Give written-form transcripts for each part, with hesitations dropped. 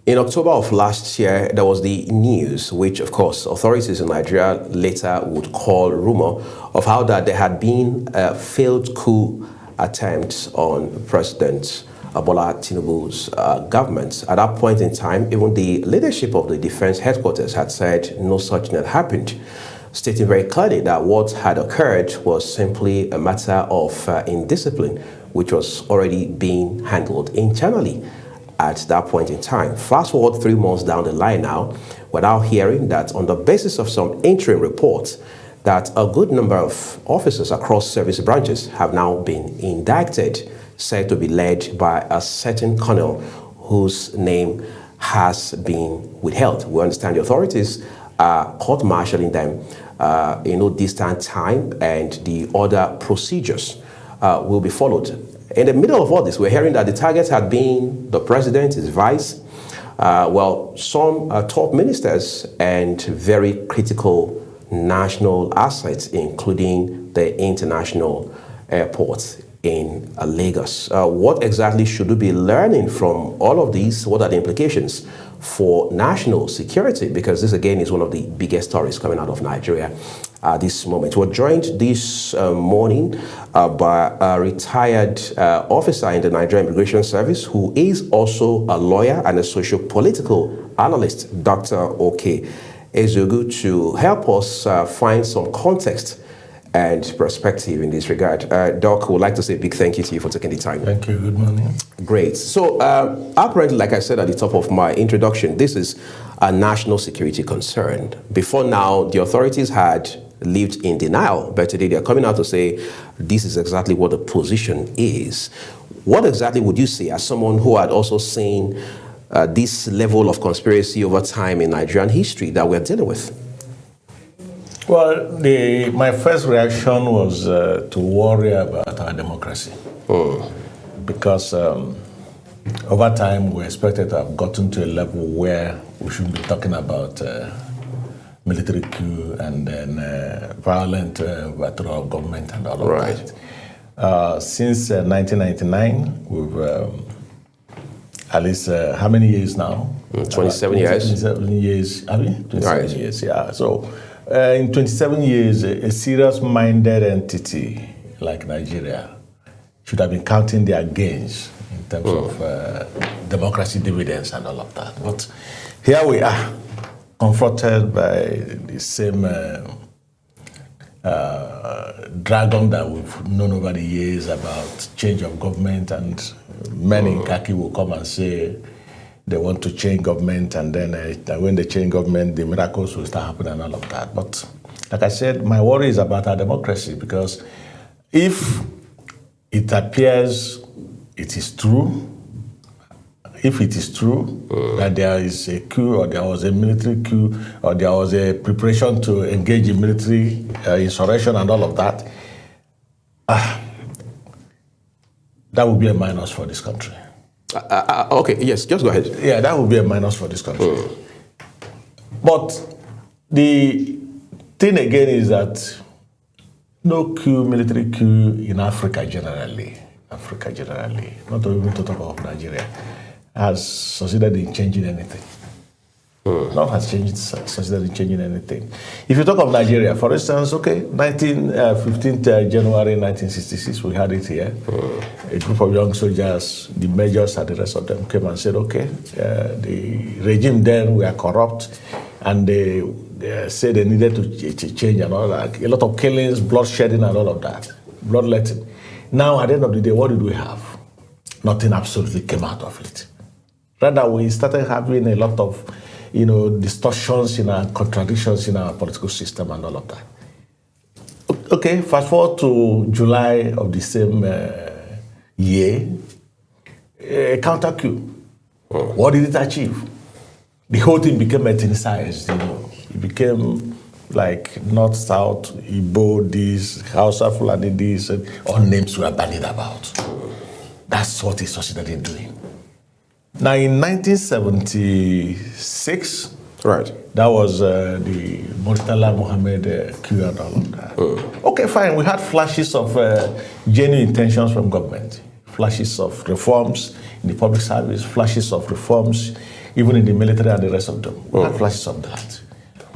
In October of last year, there was the news, which of course authorities in Nigeria later would call rumor, of how that there had been a failed coup attempt on President Bola Tinubu's government. At that point in time, even the leadership of the defense headquarters had said no such thing had happened, stating very clearly that what had occurred was simply a matter of indiscipline, which was already being handled internally at that point in time. Fast forward 3 months down the line now, we're now hearing that on the basis of some interim reports, that a good number of officers across service branches have now been indicted, said to be led by a certain colonel whose name has been withheld. We understand the authorities are court-martialing them in no distant time, and the other procedures will be followed. In the middle of all this, we're hearing that the targets had been the president, his vice, some top ministers, and very critical national assets, including the international airport in Lagos. What exactly should we be learning from all of these? What are the implications for national security? Because this, again, is one of the biggest stories coming out of Nigeria at this moment. We're joined this morning by a retired officer in the Nigerian Immigration Service, who is also a lawyer and a socio-political analyst, Dr. OK Ezugwu, to help us find some context and perspective in this regard. Doc, would like to say a big thank you to you for taking the time. Thank you. Good morning. Great. So apparently, like I said at the top of my introduction, this is a national security concern. Before now, the authorities had lived in denial, but today they're coming out to say this is exactly what the position is. What exactly would you say, as someone who had also seen this level of conspiracy over time in Nigerian history that we're dealing with? Well, my first reaction was to worry about our democracy. Because over time we expected to have gotten to a level where we shouldn't be talking about military coup and then violent overthrow of government and all of that. Since 1999, we've at least how many years now? 27 years. 27 years, have we? 27 years, yeah. So in 27 years, a serious-minded entity like Nigeria should have been counting their gains in terms of democracy dividends and all of that. But here we are, confronted by the same dragon that we've known over the years about change of government, and many in khaki will come and say they want to change government, and then when they change government, the miracles will start happening and all of that. But like I said, my worry is about our democracy, because if it appears it is true, if it is true that there is a coup, or there was a military coup, or there was a preparation to engage in military insurrection and all of that, that would be a minus for this country. Okay, yes, just go ahead. Yeah, that would be a minus for this country. But the thing again is that no coup, military coup in Africa generally, not even to talk about Nigeria, has succeeded in changing anything. None has succeeded in changing anything. If you talk of Nigeria, for instance, 15th January 1966, we had it here. A group of young soldiers, the majors and the rest of them, came and said, the regime then were corrupt, and they said they needed to change and all that. A lot of killings, bloodshedding and all of that, bloodletting. Now, at the end of the day, what did we have? Nothing absolutely came out of it. Rather, we started having a lot of distortions in our contradictions in our political system and all of that. Okay, fast forward to July of the same year, a counter coup. What did it achieve? The whole thing became ethnicized, It became like North, South, Igbo, this, Hausa, Fulani, this, and all names were bandied about. That's what it succeeded in doing. Now, in 1976, that was the Murtala Mohammed coup and all of that. Okay, fine. We had flashes of genuine intentions from government, flashes of reforms in the public service, flashes of reforms even in the military and the rest of them. We had flashes of that.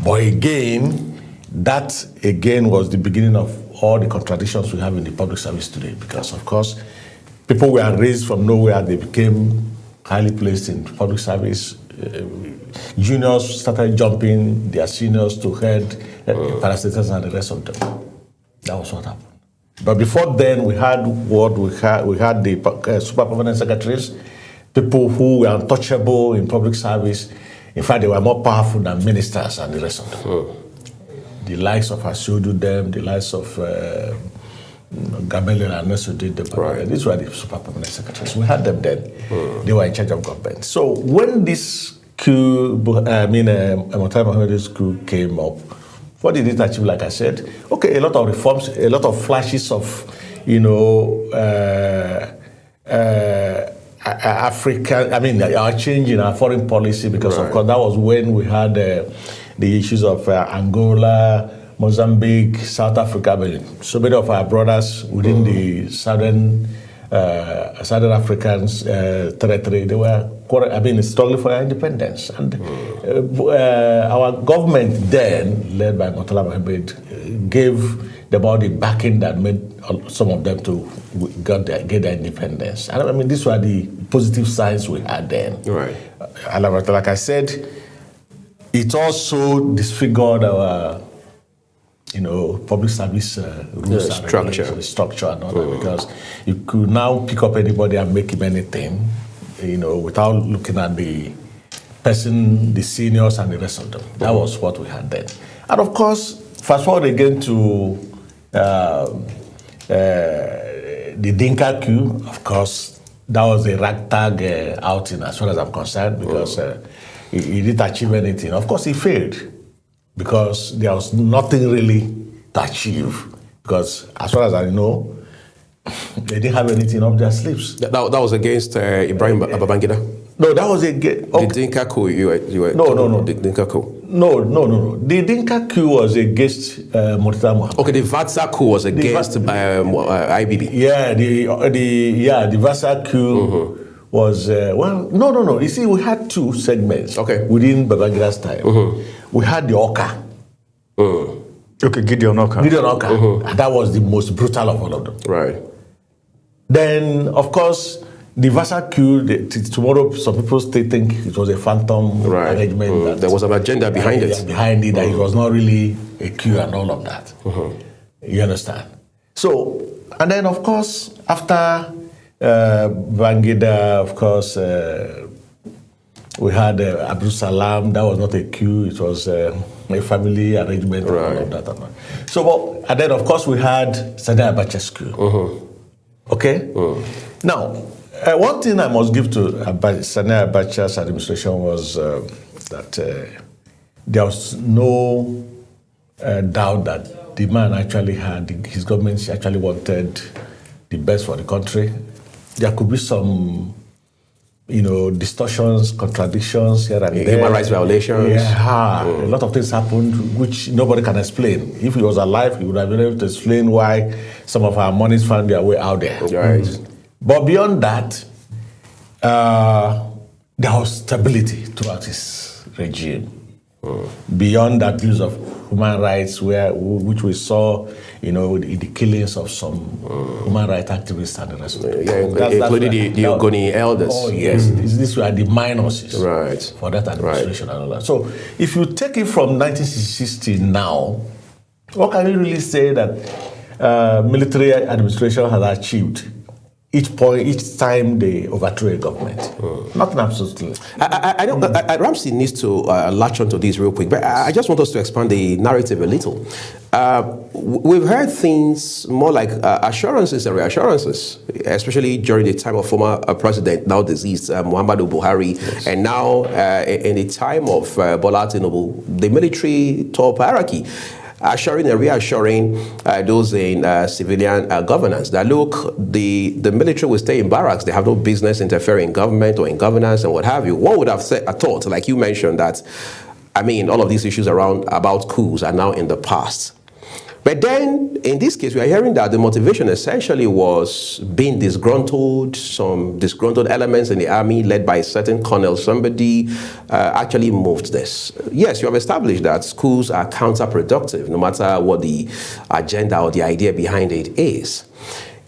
But again, that again was the beginning of all the contradictions we have in the public service today, because of course, people were raised from nowhere, they became highly placed in public service. Juniors started jumping their seniors to head parastatals and the rest of them. That was what happened. But before then, we had the super permanent secretaries, people who were untouchable in public service. In fact, they were more powerful than ministers and the rest of them. The likes of Asudu, the likes of Gabelin and Nesu did them. Right. These were the super permanent secretaries. We had them then. They were in charge of government. So when this coup, Motai Mohammed's coup came up, what did it achieve? Like I said, okay, a lot of reforms, a lot of flashes of, our change in our foreign policy, because of course that was when we had the issues of Angola, Mozambique, South Africa. So many of our brothers within the Southern African territory, they were struggling for their independence. And our government then, led by Murtala Mohammed, gave them all the backing that made some of them to get their independence. And these were the positive signs we had then. Right. And like I said, it also disfigured our public service rules and structure and all that, because you could now pick up anybody and make him anything, without looking at the person, the seniors and the rest of them. That was what we had then. And of course, fast forward again to the Dinka coup. Of course, that was a ragtag outing as far as I'm concerned, because he didn't achieve anything. Of course, he failed, because there was nothing really to achieve. Because as far as I know, they didn't have anything up their sleeves. That was against Ibrahim Babangida? No, that was against... The Dinka coup, you were No. The Dinka coup. No. The Dinka coup was against Murtala Mohammed. Okay, the Vatsa coup was against IBB. Yeah, the Vatsa coup was... No. You see, we had two segments within Babangida's time. We had the Oka. Okay, Gideon Oka. And that was the most brutal of all of them. Right. Then, of course, the Vatsa coup, tomorrow some people still think it was a phantom arrangement. That there was an agenda behind it. That it was not really a coup and all of that. You understand? So, and then of course, after Babangida, of course, we had Abdul Salam. That was not a coup. It was a family arrangement and all of that. So, and then of course we had Sani Abacha's coup. Okay? Now, one thing I must give to Sani Abacha's administration was that there was no doubt that the man actually had, his government actually wanted the best for the country. There could be some, distortions, contradictions here and there. Human rights violations. Yeah, a lot of things happened which nobody can explain. If he was alive, he would have been able to explain why some of our monies found their way out there. Right. But beyond that, there was stability throughout his regime. Beyond the abuse of human rights, which we saw, the killings of some human rights activists and the rest of it. Including the Ogoni elders. Oh, yes. These were the minuses for that administration and all that. So, if you take it from 1960 now, what can you really say that military administration has achieved each time they overthrow a government? Nothing, absolutely. I know Ramsey needs to latch onto this real quick, but I just want us to expand the narrative a little. We've heard things more like assurances and reassurances, especially during the time of former president, now deceased, Muhammadu Buhari, and now in the time of Bola Tinubu, the military top hierarchy. Assuring and reassuring those in civilian governance that, look, the military will stay in barracks. They have no business interfering in government or in governance and what have you. One would have thought, like you mentioned, that, all of these issues about coups are now in the past. But then, in this case, we are hearing that the motivation essentially was being disgruntled, some disgruntled elements in the army led by a certain colonel, somebody actually moved this. Yes, you have established that schools are counterproductive, no matter what the agenda or the idea behind it is.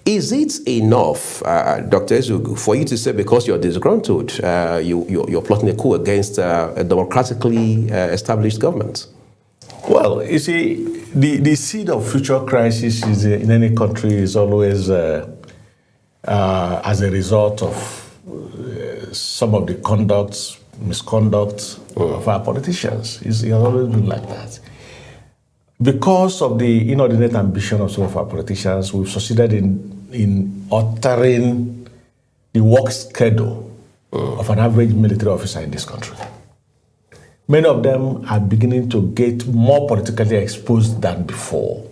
Is it enough, Dr. Ezugwu, for you to say because you're disgruntled, you're plotting a coup against a democratically established government? Well, you see, the seed of future crisis in any country is always as a result of some of the misconduct of our politicians. It has always been like that. Because of the inordinate ambition of some of our politicians, we've succeeded in altering the work schedule of an average military officer in this country. Many of them are beginning to get more politically exposed than before.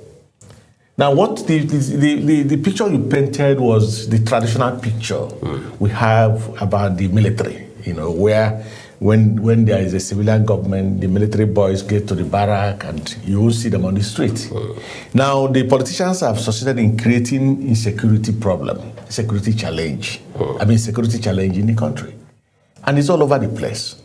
Now, what the picture you painted was the traditional picture we have about the military, where when there is a civilian government, the military boys get to the barrack and you will see them on the street. Now, the politicians have succeeded in creating insecurity problem, security challenge in the country. And it's all over the place.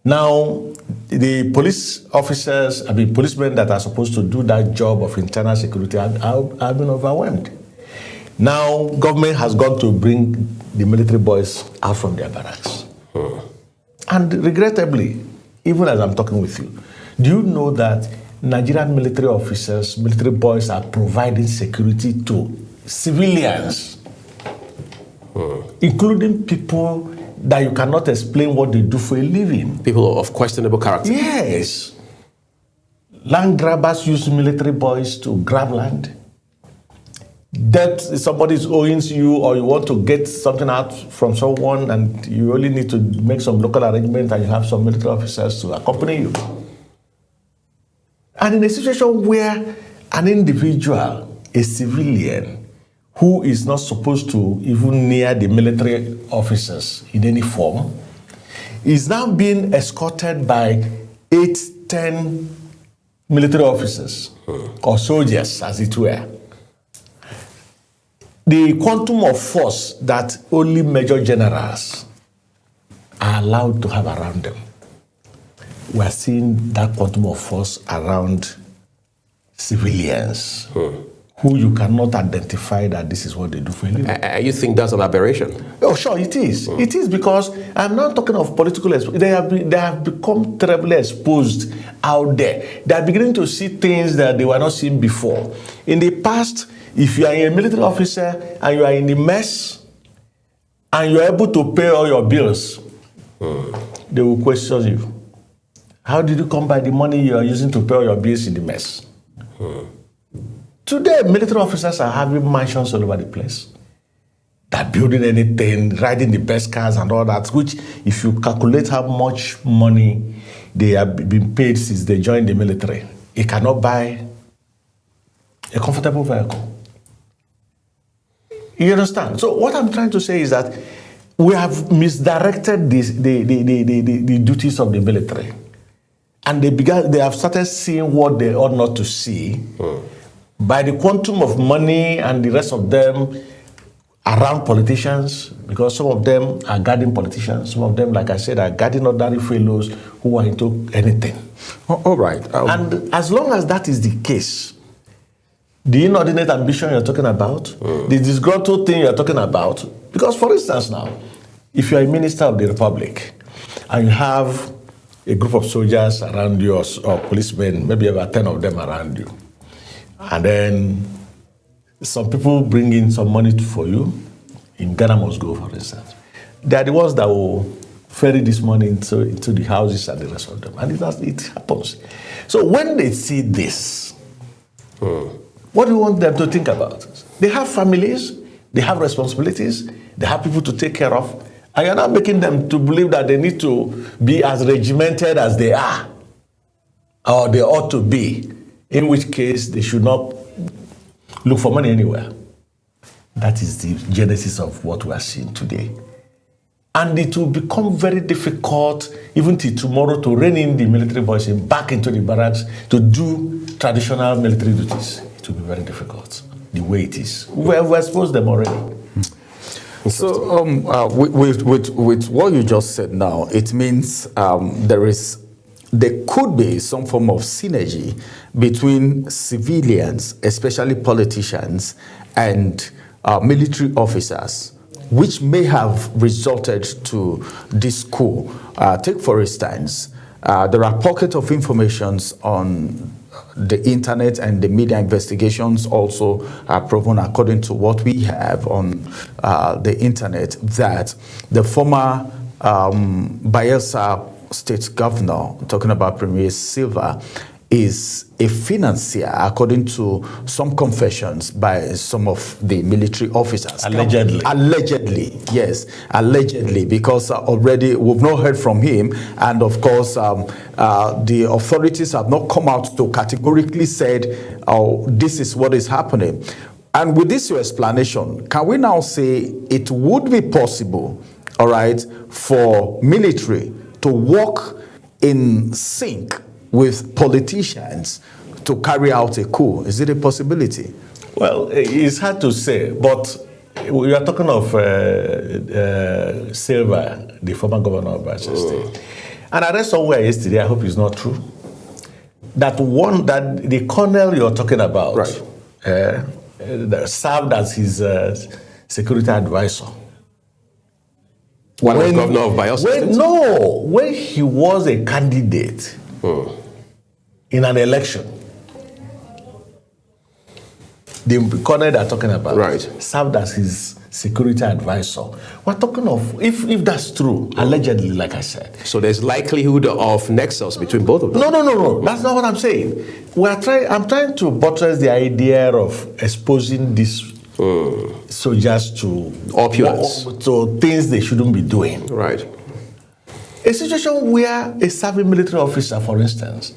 Now, the policemen that are supposed to do that job of internal security have been overwhelmed. Now, government has got to bring the military boys out from their barracks. And regrettably, even as I'm talking with you, do you know that Nigerian military officers, military boys are providing security to civilians, including people that you cannot explain what they do for a living. People of questionable character. Yes. Land grabbers use military boys to grab land. That somebody is owing you, or you want to get something out from someone and you only need to make some local arrangement and you have some military officers to accompany you. And in a situation where an individual, a civilian, who is not supposed to even near the military officers in any form, is now being escorted by 8-10 military officers, or soldiers, as it were. The quantum of force that only major generals are allowed to have around them, we are seeing that quantum of force around civilians who you cannot identify that this is what they do for a living. You think that's an aberration? Oh, sure, it is. It is, because I'm not talking of political exposure. They have become terribly exposed out there. They are beginning to see things that they were not seeing before. In the past, if you are a military officer and you are in the mess and you are able to pay all your bills, they will question you. How did you come by the money you are using to pay all your bills in the mess? Today, military officers are having mansions all over the place. They're building anything, riding the best cars and all that, which if you calculate how much money they have been paid since they joined the military, it cannot buy a comfortable vehicle. You understand? So what I'm trying to say is that we have misdirected the duties of the military. And they have started seeing what they ought not to see by the quantum of money and the rest of them around politicians, because some of them are guarding politicians. Some of them, like I said, are guarding ordinary fellows who are into anything. All right. And as long as that is the case, the inordinate ambition you're talking about, the disgruntled thing you're talking about, because for instance now, if you're a minister of the Republic and you have a group of soldiers around you or policemen, maybe about 10 of them around you, and then some people bring in some money for you, in Ghana must go, for instance. They are the ones that will ferry this money into the houses and the rest of them. And it happens. So when they see this, what do you want them to think about? They have families, they have responsibilities, they have people to take care of, and you're not making them to believe that they need to be as regimented as they are, or they ought to be, in which case they should not look for money anywhere. That is the genesis of what we are seeing today. And it will become very difficult, even till tomorrow, to rein in the military boys back into the barracks to do traditional military duties. It to be very difficult, the way it is. We've exposed them already. So, with what you just said now, it means there could be some form of synergy between civilians, especially politicians, and military officers, which may have resulted to this coup. Take, for instance, there are pockets of information on the internet, and the media investigations also are proven, according to what we have on the internet, that the former Bayelsa State Governor, talking about Premier Silva, is a financier, according to some confessions by some of the military officers. Allegedly. Allegedly, yes, allegedly, because already we've not heard from him, and of course the authorities have not come out to categorically said, oh, this is what is happening. And with this your explanation, can we now say it would be possible, all right, for military to work in sync with politicians to carry out a coup? Is it a possibility? Well, it's hard to say, but we are talking of Silva, the former governor of Bayelsa State. And I read somewhere yesterday, I hope it's not true, that the colonel you're talking about, right, that served as his security advisor. When governor of Bayelsa State? No, when he was a candidate in an election, the colonel they're talking about, right, served as his security advisor. We're talking of, if that's true, allegedly, like I said. So there's likelihood of nexus between both of them? No. That's not what I'm saying. I'm trying to buttress the idea of exposing these soldiers to opulence, to things they shouldn't be doing. Right. A situation where a serving military officer, for instance,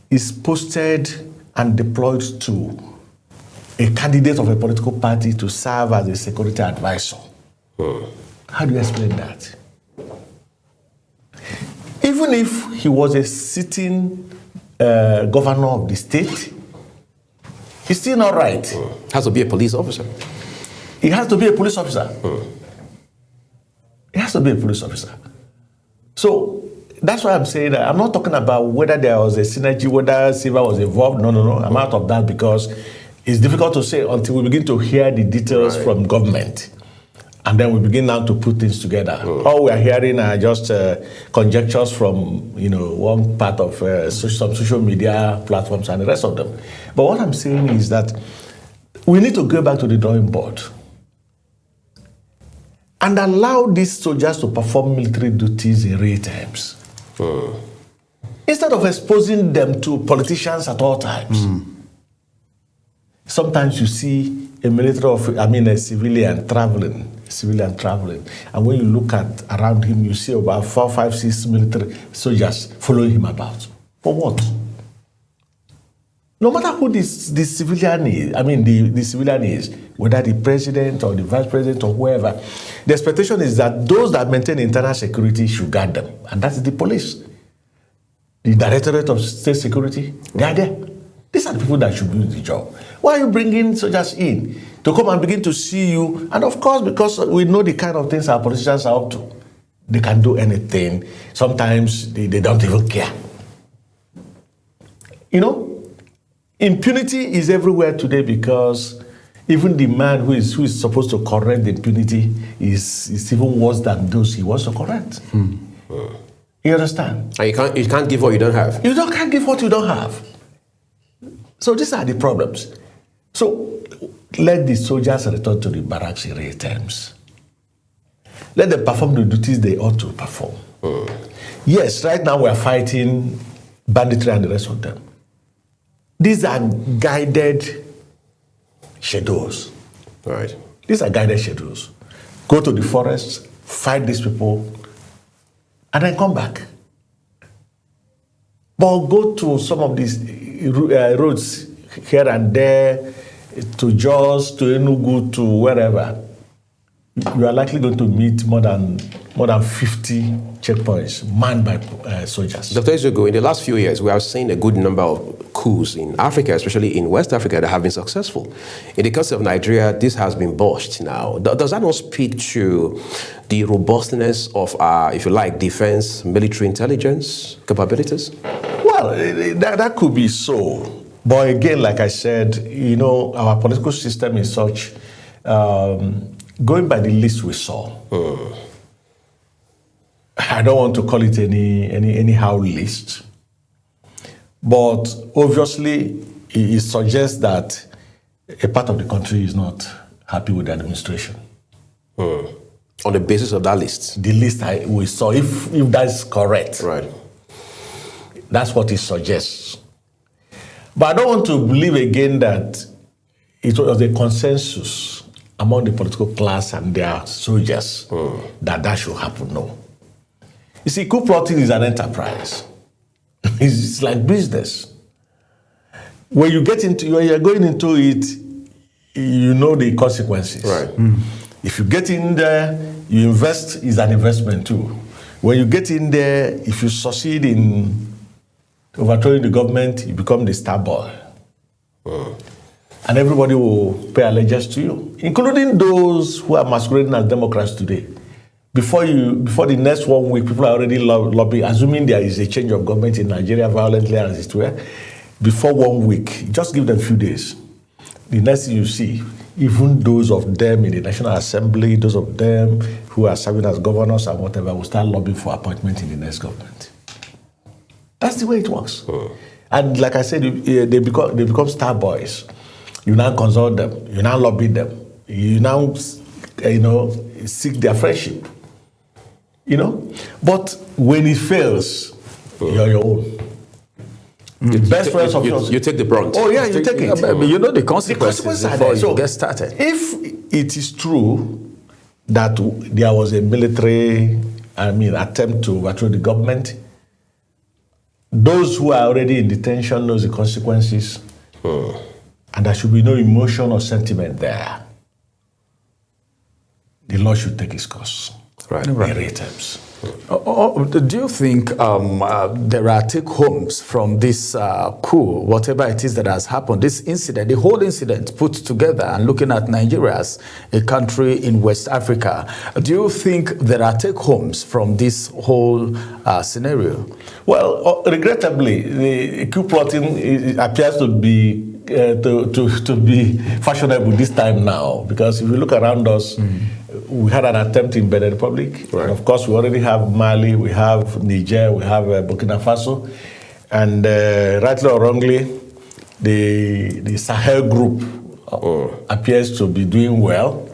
is posted and deployed to a candidate of a political party to serve as a security advisor. How do you explain that? Even if he was a sitting governor of the state, it's still not right. Has to be a police officer. He has to be a police officer. He has to be a police officer. So that's why I'm saying that I'm not talking about whether there was a synergy, whether Silva was involved. No. I'm out of that because it's difficult to say until we begin to hear the details from government. And then we begin now to put things together. All we are hearing are just conjectures from, one part of some social media platforms and the rest of them. But what I'm saying is that we need to go back to the drawing board and allow these soldiers to perform military duties in real terms. Instead of exposing them to politicians at all times. Sometimes you see a civilian traveling. And when you look at around him, you see about 4, 5, 6 military soldiers following him about. For what? No matter who the civilian is, the civilian is, whether the president or the vice president or whoever, the expectation is that those that maintain internal security should guard them. And that's the police. The Directorate of State Security, they are there. These are the people that should do the job. Why are you bringing soldiers in? To come and begin to see you. And of course, because we know the kind of things our politicians are up to. They can do anything. Sometimes they don't even care. Impunity is everywhere today because even the man who is supposed to correct the impunity is even worse than those he wants to correct. You understand? And you can't give what you don't have. Can't give what you don't have. So these are the problems. So let the soldiers return to the barracks in real terms. Let them perform the duties they ought to perform. Yes, right now we are fighting banditry and the rest of them. These are guided schedules. Right. These are guided schedules. Go to the forest, fight these people, and then come back. But go to some of these roads here and there, to Jos, to Ezugwu, to wherever. You are likely going to meet more than 50 checkpoints manned by soldiers. Dr. Ezugwu, in the last few years, we have seen a good number of coups in Africa, especially in West Africa, that have been successful. In the case of Nigeria, this has been botched now. Does that not speak to the robustness of our, if you like, defense, military intelligence capabilities? Well, that could be so. But again, like I said, our political system is such, going by the list we saw. I don't want to call it anyhow list. But obviously, it suggests that a part of the country is not happy with the administration. On the basis of that list? The list we saw, if that's correct. Right. That's what it suggests. But I don't want to believe again that it was a consensus among the political class and their soldiers that should happen. No. You see, coup plotting is an enterprise. It's like business. When you're going into it, you know the consequences. Right. If you get in there, you invest, is an investment too. When you get in there, if you succeed in overthrowing the government, you become the star boy. And everybody will pay allegiance to you, including those who are masquerading as Democrats today. Before the next 1 week, people are already lobbying, assuming there is a change of government in Nigeria violently as it were. Before 1 week, just give them a few days. The next thing you see, even those of them in the National Assembly, those of them who are serving as governors and whatever, will start lobbying for appointment in the next government. That's the way it works. And like I said, they become star boys. You now consult them, you now lobby them, you now seek their friendship. But when it fails, you're your own. The best friends of yours. You take the brunt. Oh yeah, you take it. But you know the consequences before you get started. If it is true that there was a military, attempt to overthrow the government, those who are already in detention knows the consequences, and there should be no emotion or sentiment there. The law should take its course. Right. In real terms. Do you think there are take-homes from this coup, whatever it is that has happened, this incident, the whole incident put together, and looking at Nigeria as a country in West Africa, do you think there are take-homes from this whole scenario? Well, regrettably, the coup plotting appears to be to be fashionable this time now, because if you look around us, we had an attempt in Benin Republic. Right. And of course, we already have Mali, we have Niger, we have Burkina Faso. And rightly or wrongly, the Sahel group appears to be doing well.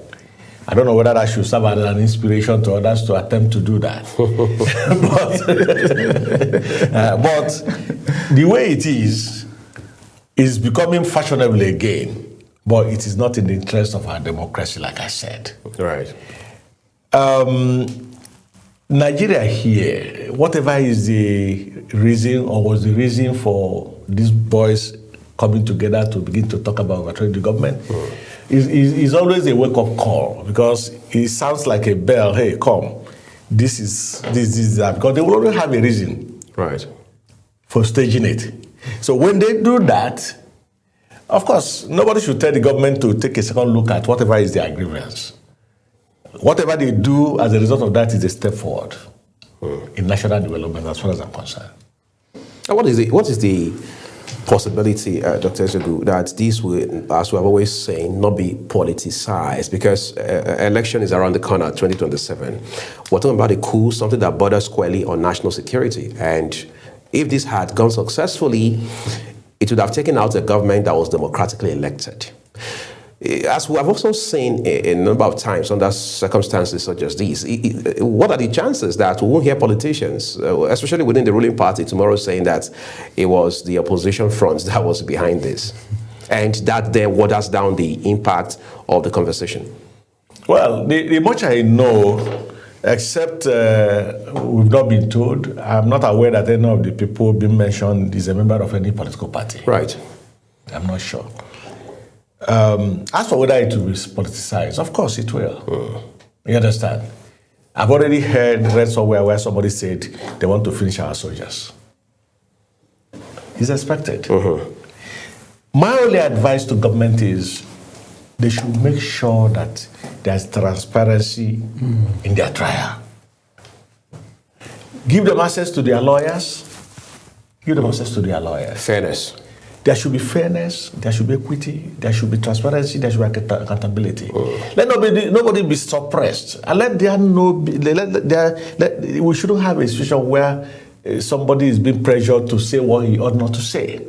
I don't know whether that should serve as an inspiration to others to attempt to do that. But the way it is becoming fashionable again. But it is not in the interest of our democracy, like I said. Right. Nigeria here, whatever is the reason or was the reason for these boys coming together to begin to talk about overthrowing the government, is always a wake-up call, because it sounds like a bell. Hey, come, this is that, because they will always have a reason, Right. for staging it. So when they do that, of course, nobody should tell the government to take a second look at whatever is their grievance. Whatever they do as a result of that is a step forward in national development, as far as I'm concerned. And what is the possibility, Dr. Ezugwu, that this will, as we have always saying, not be politicized? Because election is around the corner, 2027. We're talking about a coup, something that borders squarely on national security. And if this had gone successfully, it would have taken out a government that was democratically elected. As we have also seen a number of times under circumstances such as these, what are the chances that we won't hear politicians, especially within the ruling party, tomorrow saying that it was the opposition front that was behind this, and that then waters down the impact of the conversation? Well, the much I know, except we've not been told, I'm not aware that any of the people being mentioned is a member of any political party. Right. I'm not sure. As for whether it will be politicized, of course it will. You understand? I've already read somewhere where somebody said they want to finish our soldiers. is expected. My only advice to government is they should make sure that there's transparency in their trial. Give them access to their lawyers. Give them access to their lawyers. Fairness. There should be fairness, there should be equity, there should be transparency, there should be accountability. Let nobody be suppressed. And let there we shouldn't have a situation where somebody is being pressured to say what he ought not to say.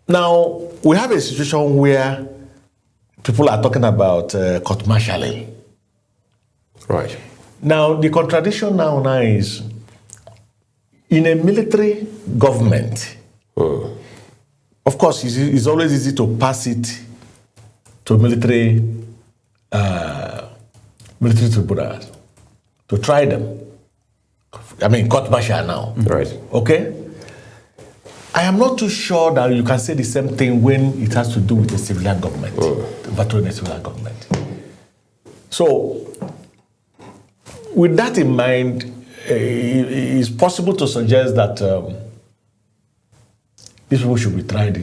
Now, we have a situation where people are talking about court-martialing. Right. Now, the contradiction now is, in a military government, of course, it's always easy to pass it to military tribunals to try them. I mean, court-martial now. Right. Okay? I am not too sure that you can say the same thing when it has to do with the civilian government, the veteran civilian government. So, with that in mind, it's possible to suggest that these people should be tried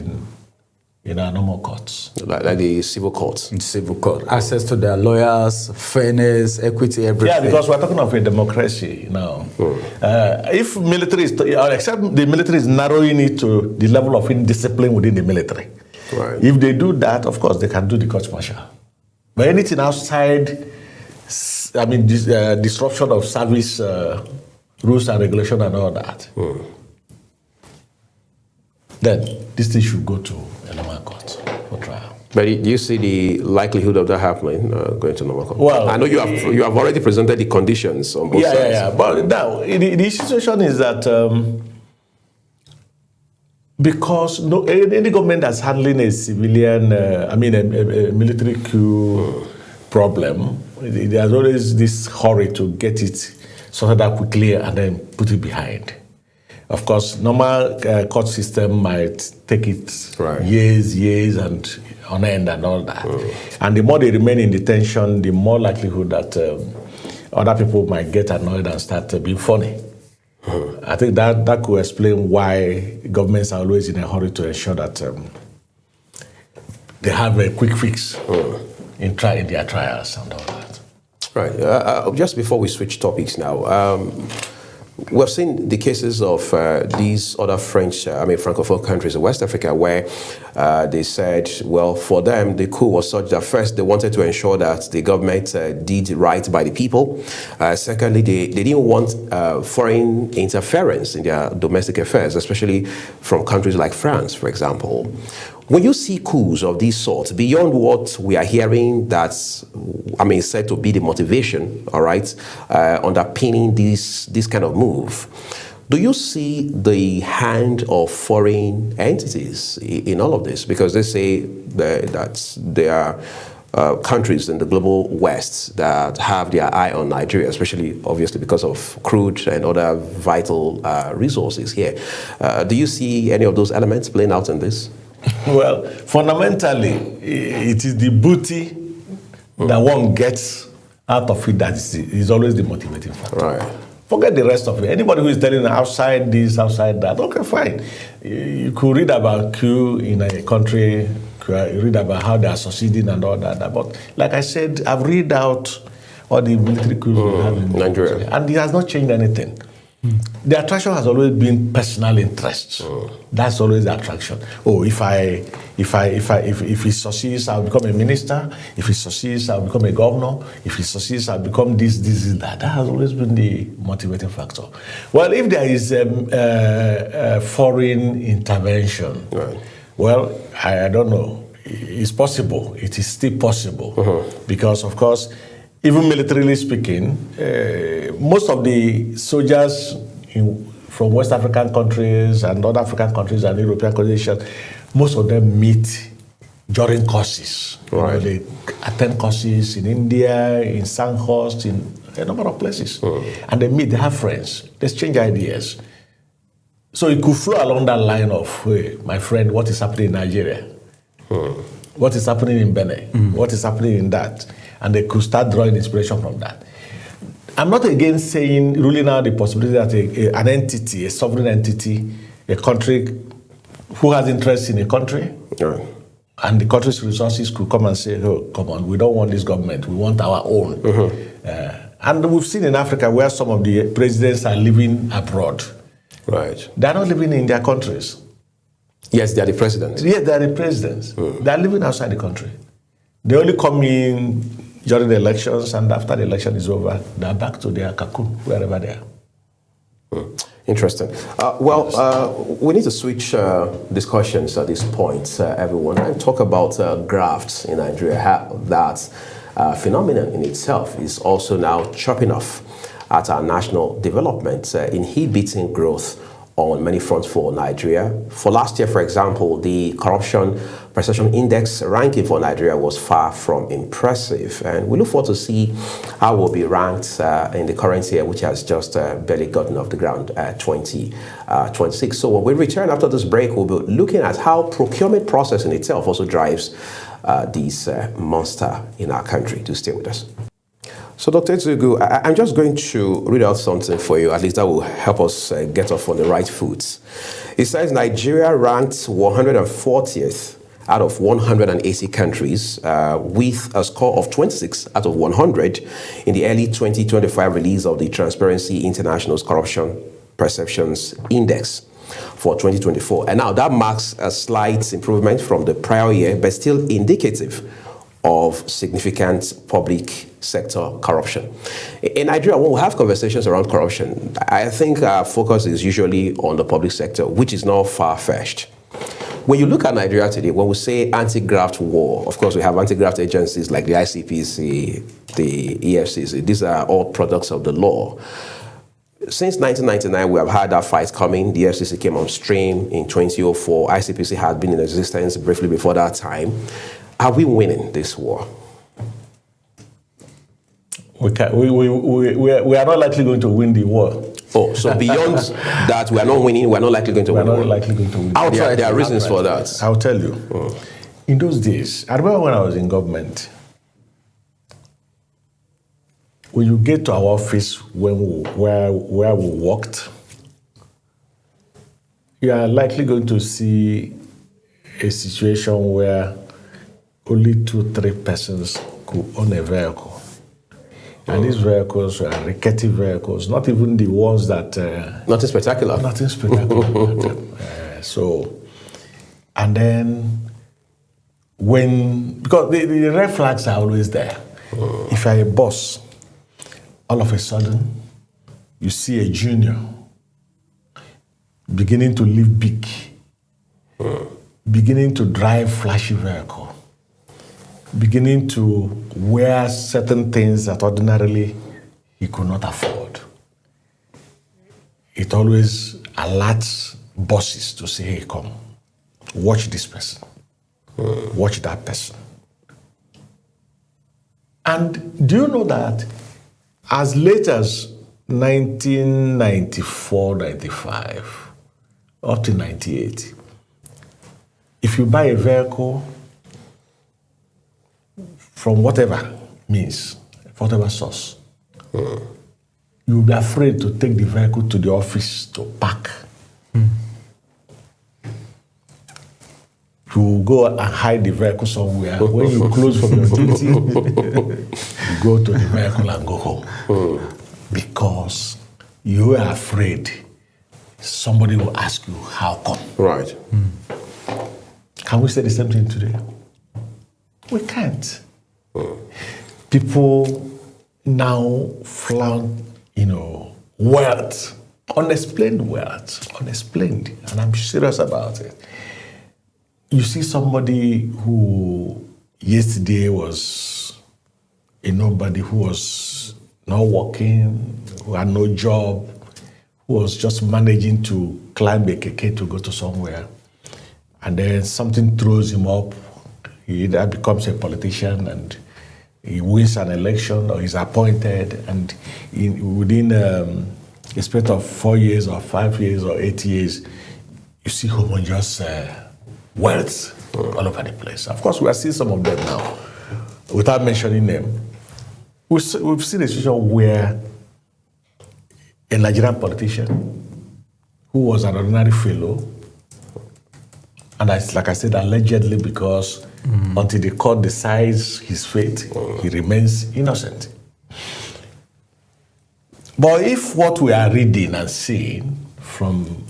in our normal courts. Like the civil courts. In civil court. Access to their lawyers, fairness, equity, everything. Yeah, because we're talking of a democracy now. If military is, except the military is narrowing it to the level of indiscipline within the military. Right. If they do that, of course, they can do the court-martial. But anything outside, I mean, disruption of service rules and regulation and all that, then this thing should go to a normal court for trial. But do you see the likelihood of that happening, going to normal court? Well, I know you have already presented the conditions on both sides. Yeah. But now, the situation is that because any government that's handling a civilian, a military coup problem, there's always this hurry to get it sorted out quickly and then put it behind. Of course, normal court system might take it years and on end and all that. And the more they remain in detention, the more likelihood that other people might get annoyed and start being funny. I think that could explain why governments are always in a hurry to ensure that they have a quick fix in their trials and all that. Right. Just before we switch topics now, we've seen the cases of these other Francophone countries in West Africa where they said, well, for them, the coup was such that first, they wanted to ensure that the government did right by the people. Secondly, they didn't want foreign interference in their domestic affairs, especially from countries like France, for example. When you see coups of this sort, beyond what we are hearing that's, said to be the motivation, all right, underpinning this kind of move, do you see the hand of foreign entities in all of this? Because they say that there are countries in the global West that have their eye on Nigeria, especially, obviously, because of crude and other vital resources here. Do you see any of those elements playing out in this? Well, fundamentally, it is the booty that one gets out of it that is always the motivating factor. Right. Forget the rest of it. Anybody who is telling outside this, outside that, okay, fine. You could read about coup in a country, read about how they are succeeding and all that. But like I said, I've read out all the military coups we have in Nigeria, and it has not changed anything. The attraction has always been personal interests. That's always the attraction. Oh, if he succeeds, I'll become a minister. If he succeeds, I'll become a governor. If he succeeds, I'll become this, that. That has always been the motivating factor. Well, if there is a foreign intervention, well, I don't know. It's possible. It is still possible. Because, of course, even militarily speaking, most of the soldiers from West African countries and other African countries and European countries, most of them meet during courses. Right. They attend courses in India, in Sandhurst, in a number of places. And they meet, they have friends, they exchange ideas. So it could flow along that line of, hey, my friend, what is happening in Nigeria? What is happening in Benin? What is happening in that? And they could start drawing inspiration from that. I'm not again ruling out the possibility that an entity, a sovereign entity, a country who has interest in a country, Right. and the country's resources could come and say, oh, come on, we don't want this government, we want our own. And we've seen in Africa where some of the presidents are living abroad. Right. They're not living in their countries. Yes, they are the president. Yes, they're the presidents. They're living outside the country. They only come in during the elections, and after the election is over, they're back to their cocoon, wherever they are. Interesting. We need to switch discussions at this point, everyone, and talk about grafts in Nigeria. How that phenomenon in itself is also now chopping off at our national development, inhibiting growth on many fronts for Nigeria. For last year, for example, the Corruption Perception Index ranking for Nigeria was far from impressive. And we look forward to see how we'll be ranked in the current year, which has just barely gotten off the ground, 2026. So when we return after this break, we'll be looking at how procurement process in itself also drives this monster in our country. Do stay with us. So, Dr. Ezugwu, I'm just going to read out something for you. At least that will help us get off on the right foot. It says Nigeria ranked 140th out of 180 countries with a score of 26 out of 100 in the early 2025 release of the Transparency International's Corruption Perceptions Index for 2024. And now that marks a slight improvement from the prior year, but still indicative of significant public sector corruption. In Nigeria, when we have conversations around corruption, I think our focus is usually on the public sector, which is not far-fetched. When you look at Nigeria today, when we say anti-graft war, of course we have anti-graft agencies like the ICPC, the EFCC. These are all products of the law. Since 1999, we have had that fight coming. The FCC came on stream in 2004. ICPC had been in existence briefly before that time. Are we winning this war? We are not likely going to win the war. Oh, so beyond that, we are not winning, we are not likely going to win. We are not likely going to win. There are reasons for that. I'll tell you. In those days, I remember when I was in government, when you get to our office where we worked, you are likely going to see a situation where only 2-3 persons could own a vehicle. And these vehicles were rickety vehicles, not even the ones that... Nothing spectacular. Nothing spectacular about them. And then because the red flags are always there. If you're a boss, all of a sudden, you see a junior beginning to live big, beginning to drive flashy vehicle, beginning to wear certain things that ordinarily he could not afford. It always alerts bosses to say, hey, come, watch this person, watch that person. And do you know that as late as 1994, 95, up to 98, if you buy a vehicle from whatever means, whatever source, you'll be afraid to take the vehicle to the office to park. You go and hide the vehicle somewhere. When you close from your duty, you go to the vehicle and go home. Because you are afraid somebody will ask you, how come? Right. Can we say the same thing today? We can't. People now flaunt, wealth, unexplained wealth, unexplained, and I'm serious about it. You see somebody who yesterday was a nobody, who was not working, who had no job, who was just managing to climb a keke to go to somewhere, and then something throws him up. He either becomes a politician and he wins an election, or he's appointed, and within a space of 4 years or 5 years or 8 years, you see homogeneous wealth all over the place. Of course, we are seeing some of them now, without mentioning them. We've seen a situation where a Nigerian politician who was an ordinary fellow. And like I said, allegedly, because until the court decides his fate, he remains innocent. But if what we are reading and seeing from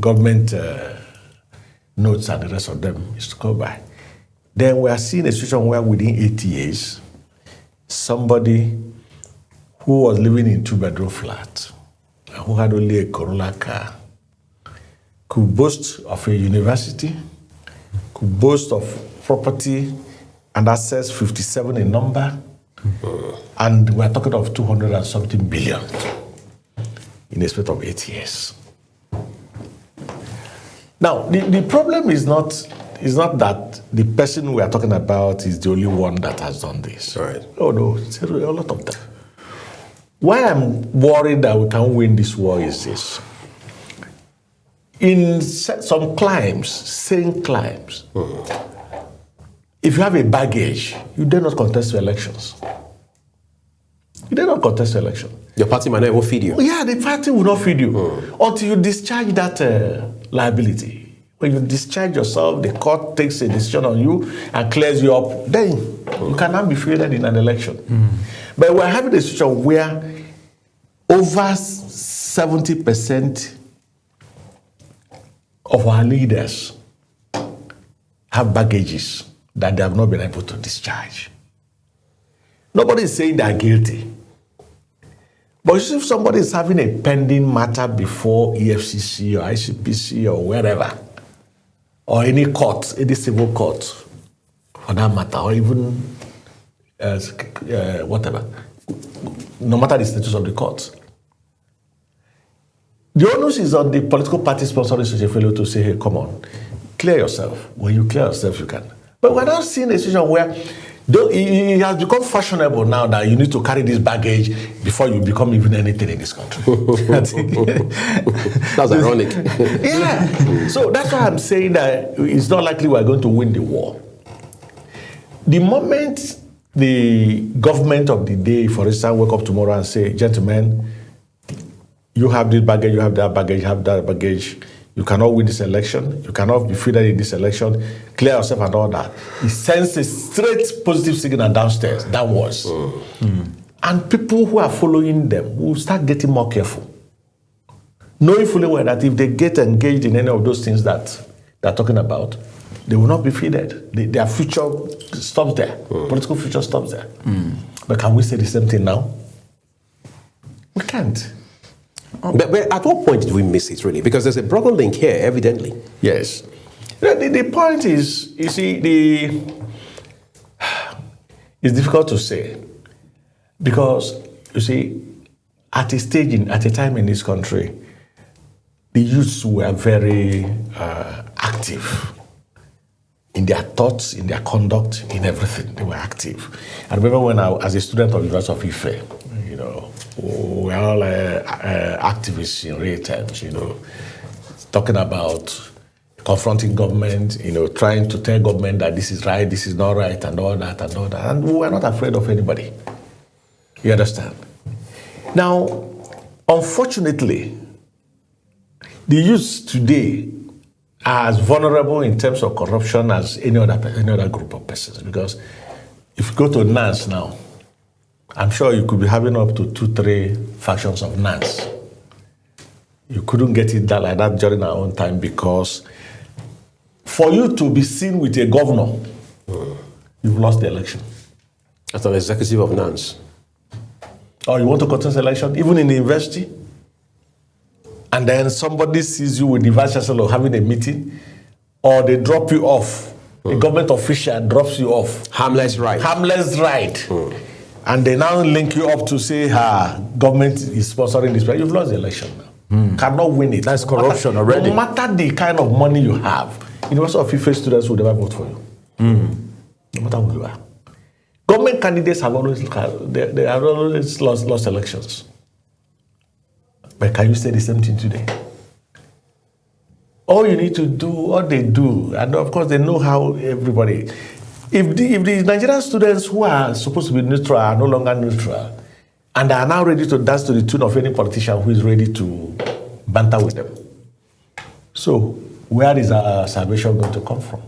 government notes and the rest of them is to go by, then we are seeing a situation where within 8 years, somebody who was living in 2-bedroom flat and who had only a Corolla car could boast of a university, could boast of property and assets 57 in number, and we're talking of 200 and something billion in a space of 8 years. Now, the problem is not that the person we are talking about is the only one that has done this. Right. Oh no, it's a lot of them. Why I'm worried that we can't win this war is this. In some climes, sane climes, if you have a baggage, you dare not contest the elections. You dare not contest the election. Your party might not even feed you. Yeah, the party will not feed you until you discharge that liability. When you discharge yourself, the court takes a decision on you and clears you up, then you cannot be fielded in an election. But we're having a situation where over 70% of our leaders have baggages that they have not been able to discharge. Nobody is saying they are guilty. But if somebody is having a pending matter before EFCC or ICPC or wherever, or any court, any civil court, for that matter, or even whatever, no matter the status of the court, the onus is on the political party sponsoring such a fellow to say, hey, come on, clear yourself. When you clear yourself, you can. But we're not seeing a situation where it has become fashionable now that you need to carry this baggage before you become even anything in this country. That's ironic. Yeah. So that's why I'm saying that it's not likely we're going to win the war. The moment the government of the day, for instance, wake up tomorrow and say, gentlemen, you have this baggage, you have that baggage, you have that baggage, you cannot win this election, you cannot be fielded in this election, clear yourself and all that. It sends a straight positive signal downstairs, downwards. And people who are following them will start getting more careful. Knowing fully well that if they get engaged in any of those things that they're talking about, they will not be fielded. Their future stops there. Political future stops there. But can we say the same thing now? We can't. But at what point did we miss it, really? Because there's a broken link here, evidently. Yes. The point is, you see, it's difficult to say. Because, you see, at a time in this country, the youths were very active in their thoughts, in their conduct, in everything. They were active. I remember when as a student of the University of Ife, we are all activists in real terms, talking about confronting government, trying to tell government that this is right, this is not right, and all that, and all that. And we were not afraid of anybody. You understand? Now, unfortunately, the youth today are as vulnerable in terms of corruption as any other group of persons. Because if you go to NANS now, I'm sure you could be having up to 2-3 factions of NANS. You couldn't get it done like that during our own time because for you to be seen with a governor, you've lost the election. As an executive of NANS. Or you want to contest election, even in the university, and then somebody sees you with the vice chancellor having a meeting, or they drop you off. A government official drops you off. Harmless right. Harmless right. And they now link you up to say, government is sponsoring this. You've lost the election now. Cannot win it. That's corruption already. No matter the kind of money you have, University of Ife students will never vote for you. No matter who you are. Government candidates have always lost elections. But can you say the same thing today? All you need to do, what they do, and of course they know how everybody. If the Nigerian students who are supposed to be neutral are no longer neutral, and are now ready to dance to the tune of any politician who is ready to banter with them, So where is our salvation going to come from?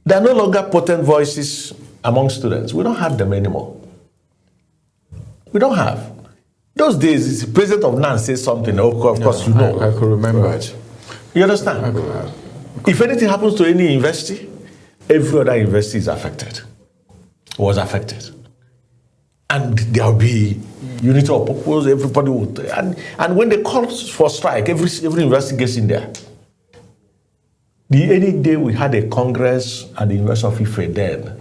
There are no longer potent voices among students. We don't have them anymore. We don't have. Those days, the president of NAN says something, of course, you know. I could remember it. You understand? If anything happens to any university, every other university is affected, was affected. And there will be unity of purpose, everybody would. And when they call for strike, every university gets in there. Any day we had a congress at the University of Ife then,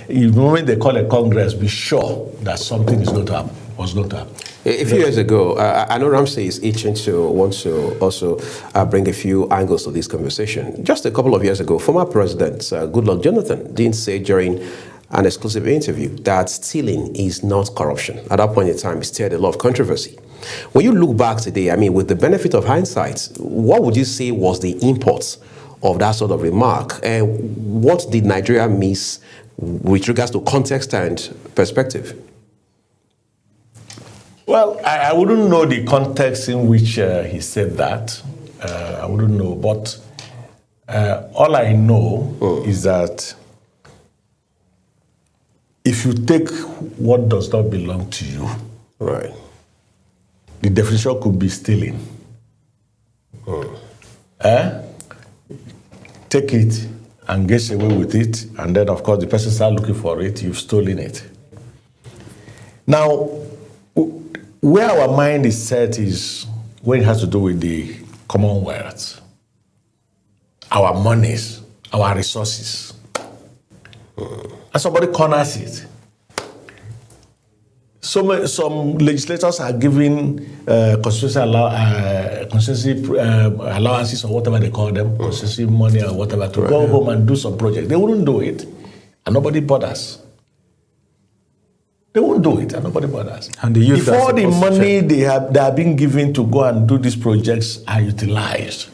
the moment they call a congress, be sure that something is going to happen, was going to happen. A few years ago, I know Ramsey is itching to want to also bring a few angles to this conversation. Just a couple of years ago, former President Goodluck Jonathan didn't say during an exclusive interview that stealing is not corruption. At that point in time, it stirred a lot of controversy. When you look back today, I mean, with the benefit of hindsight, what would you say was the import of that sort of remark? And what did Nigeria miss with regards to context and perspective? Well, I wouldn't know the context in which he said that. I wouldn't know. But all I know is that if you take what does not belong to you, right, the definition could be stealing. Take it and get away with it, and then, of course, the person starts looking for it, you've stolen it. Now, where our mind is set is when it has to do with the Commonwealth, our monies, our resources. And somebody corners it. Some legislators are giving constituency allowances or whatever they call them, constituency money or whatever, to go home and do some project. They wouldn't do it, and nobody bothers. They won't do it, and nobody bothers. And the youth before the money they are being given to go and do these projects are utilized,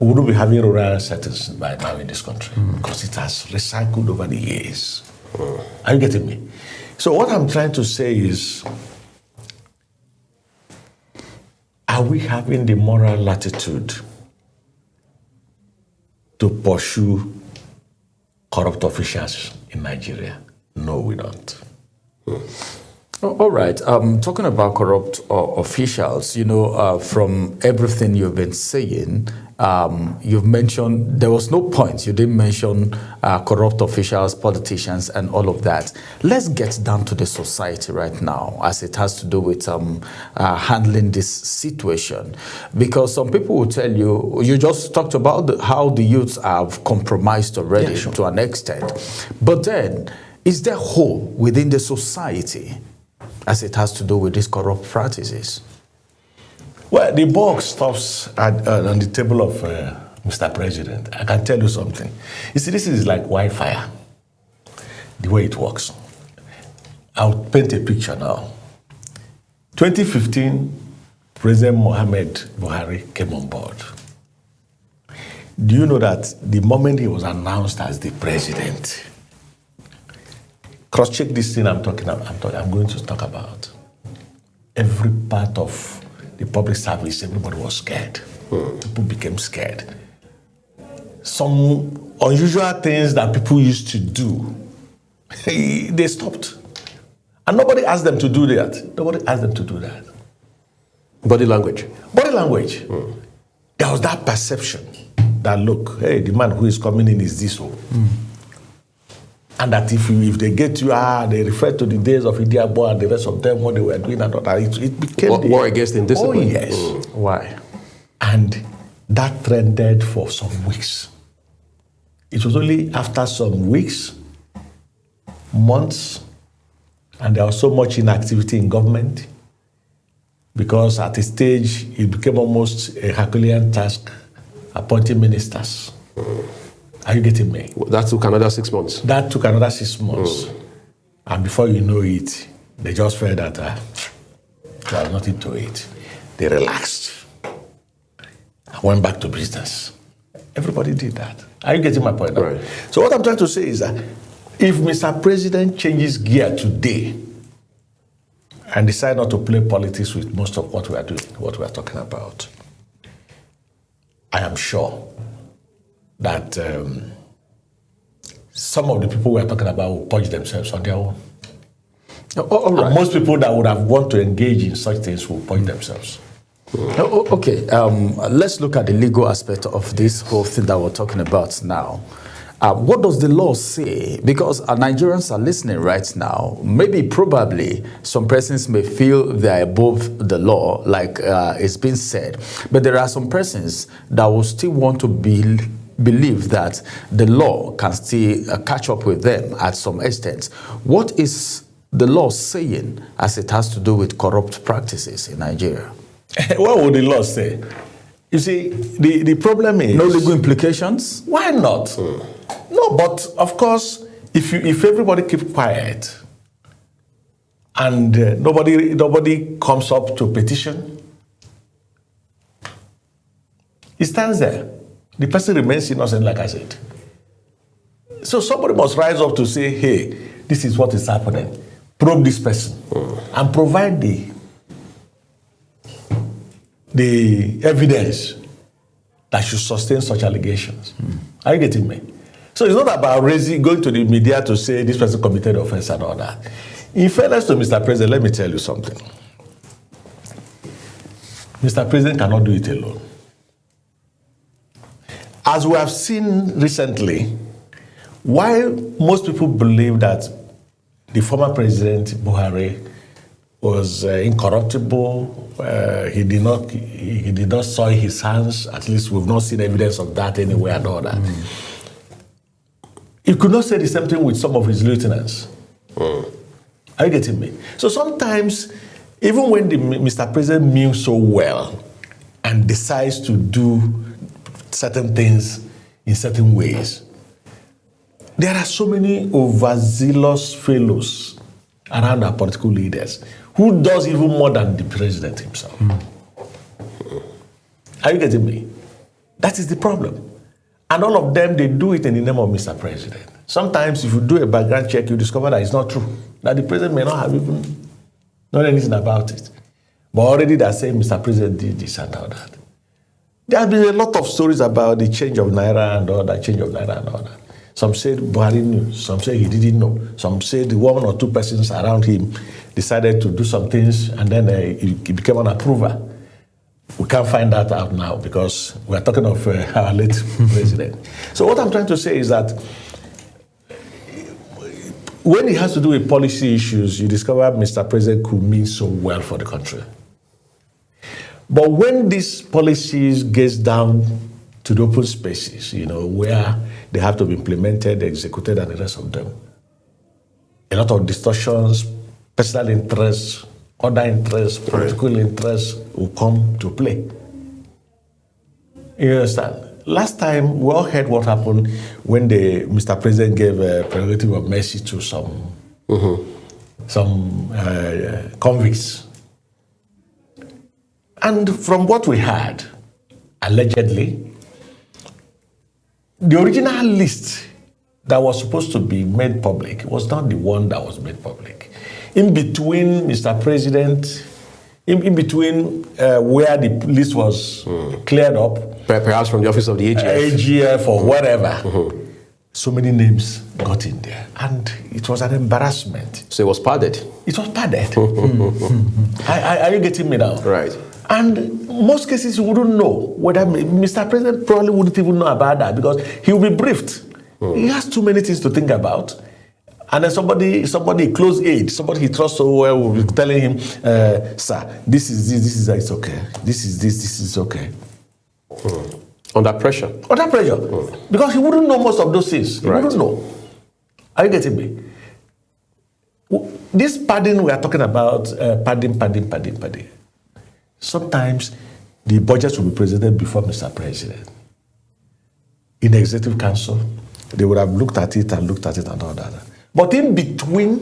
we wouldn't be having rural settings by now in this country because it has recycled over the years. Are you getting me? So what I'm trying to say is, are we having the moral latitude to pursue corrupt officials in Nigeria? No, we don't. All right. Talking about corrupt officials, from everything you've been saying, you've mentioned there was no point. You didn't mention corrupt officials, politicians, and all of that. Let's get down to the society right now as it has to do with handling this situation. Because some people will tell you, you just talked about how the youths have compromised already to an extent. But then, is there hope within the society as it has to do with these corrupt practices? Well, the buck stops on the table of Mr. President. I can tell you something. You see, this is like wildfire, the way it works. I'll paint a picture now. 2015, President Mohamed Buhari came on board. Do you know that the moment he was announced as the president, cross-check this thing I'm going to talk about. Every part of the public service, everybody was scared. People became scared. Some unusual things that people used to do, they stopped. And nobody asked them to do that. Nobody asked them to do that. Body language. Body language. There was that perception that, look, hey, the man who is coming in is this one. And that if they get you, they refer to the days of Idiabo and the rest of them, what they were doing and all that. It became war against indiscipline. Oh, yes. Why? And that trended for some weeks. It was only after some weeks, months, and there was so much inactivity in government, because at a stage, it became almost a Herculean task appointing ministers. Are you getting me? That took another 6 months. That took another 6 months. And before you know it, they just felt that there was nothing to it. They relaxed. I went back to business. Everybody did that. Are you getting my point now? Right. So what I'm trying to say is that if Mr. President changes gear today and decide not to play politics with most of what we are doing, what we are talking about, am sure that some of the people we are talking about will purge themselves on their own. All right. And most people that would have wanted to engage in such things will purge themselves. Okay, let's look at the legal aspect of this whole thing that we're talking about now. What does the law say? Because Nigerians are listening right now. Maybe, probably, some persons may feel they are above the law, like it's been said. But there are some persons that will still want to believe that the law can still catch up with them at some extent. What is the law saying as it has to do with corrupt practices in Nigeria? What would the law say? You see, the problem is... No legal implications? Why not? No, but of course, if everybody keep quiet and nobody comes up to petition, it stands there. The person remains innocent, like I said. So somebody must rise up to say, hey, this is what is happening. Probe this person and provide the evidence that should sustain such allegations. Are you getting me? So it's not about going to the media to say this person committed offense and all that. In fairness to Mr. President, let me tell you something. Mr. President cannot do it alone. As we have seen recently, while most people believe that the former President Buhari was incorruptible, he did not soil his hands, at least we've not seen evidence of that anywhere and all that. He could not say the same thing with some of his lieutenants. Are you getting me? So sometimes, even when Mr. President means so well and decides to do certain things in certain ways, there are so many overzealous fellows around our political leaders who does even more than the president himself. Are you getting me? That is the problem. And all of them, they do it in the name of Mr. President. Sometimes if you do a background check, you discover that it's not true. That the president may not have even known anything about it. But already they're saying Mr. President did this and all that. There have been a lot of stories about the change of Naira and all that, Some said Buhari knew, some say he didn't know. Some said one or two persons around him decided to do some things and then he became an approver. We can't find that out now because we're talking of our late president. So what I'm trying to say is that when it has to do with policy issues, you discover Mr. President could mean so well for the country. But when these policies gets down to the open spaces, where they have to be implemented, executed, and the rest of them, a lot of distortions, personal interests, other interests, political interests will come to play. You understand? Last time, we all heard what happened when Mr. President gave a prerogative of mercy to some convicts. And from what we heard, allegedly, the original list that was supposed to be made public was not the one that was made public. In between, Mr. President, in between where the list was cleared up, perhaps from the office of the AGF. AGF or whatever, so many names got in there. And it was an embarrassment. So it was padded. It was padded. Are you getting me now? Right. And most cases you wouldn't know whether Mr. President probably wouldn't even know about that because he will be briefed. He has too many things to think about. And then somebody close aid, somebody he trusts so well will be telling him, sir, this is it's okay. This is okay. Under pressure. Under pressure. Because he wouldn't know most of those things. He wouldn't know. Are you getting me? This padding we are talking about, padding. Sometimes the budgets will be presented before Mr. President. In the Executive Council, they would have looked at it and all that. But in between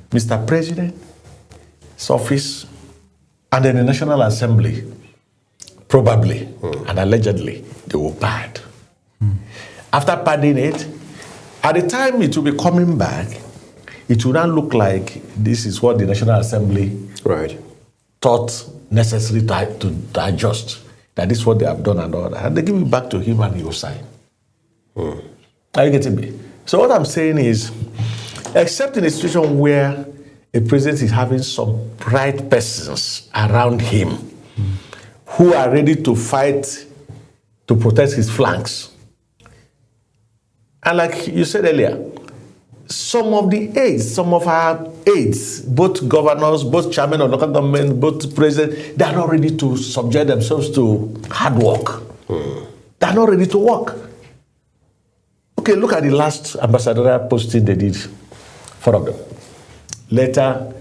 Mr. President's office and then the National Assembly, probably and allegedly, they will pad. After padding it, at the time it will be coming back, it will not look like this is what the National Assembly thought necessary to adjust. that this is what they have done and all that. And they give it back to him and he will sign. Are you getting me? So what I'm saying is, except in a situation where a president is having some right persons around him who are ready to fight to protect his flanks. And like you said earlier, some of our aides, both governors, both chairmen of local government, both presidents, they are not ready to subject themselves to hard work. They are not ready to work. Okay, look at the last ambassadorial posting they did, 4 of them. Later,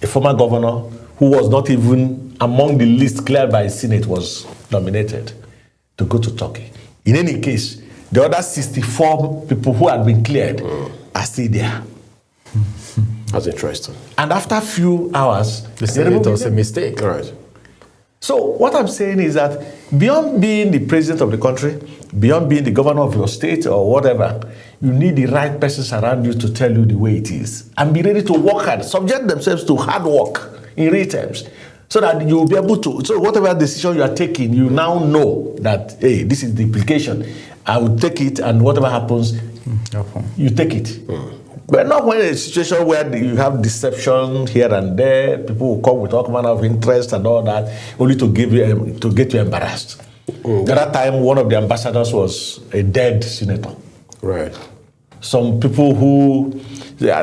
a former governor who was not even among the list cleared by the Senate was nominated to go to Turkey. In any case, the other 64 people who had been cleared are still there. That's interesting. And after a few hours, they said it was a mistake. All right. So what I'm saying is that beyond being the president of the country, beyond being the governor of your state or whatever, you need the right persons around you to tell you the way it is. And be ready to work hard, subject themselves to hard work in real terms, so that you will be able to, so whatever decision you are taking, you now know that, hey, this is the implication. I will take it, and whatever happens, you take it. But not when a situation where you have deception here and there, people will come with all manner of interest and all that, only to get you embarrassed. The other time, one of the ambassadors was a dead senator. Right. Some people who,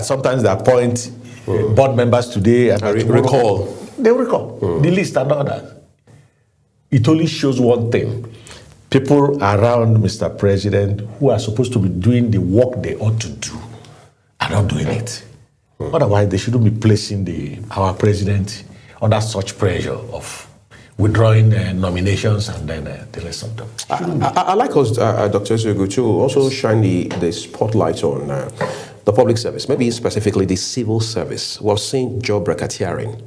sometimes they appoint board members today. And They recall the list and all that. It only shows one thing. People around Mr. President who are supposed to be doing the work they ought to do are not doing it. Otherwise, they shouldn't be placing our president under such pressure of withdrawing nominations and then the rest of them. I like us, Dr. Ezugwu, to also shine the spotlight on the public service, maybe specifically the civil service. We're seeing job racketeering.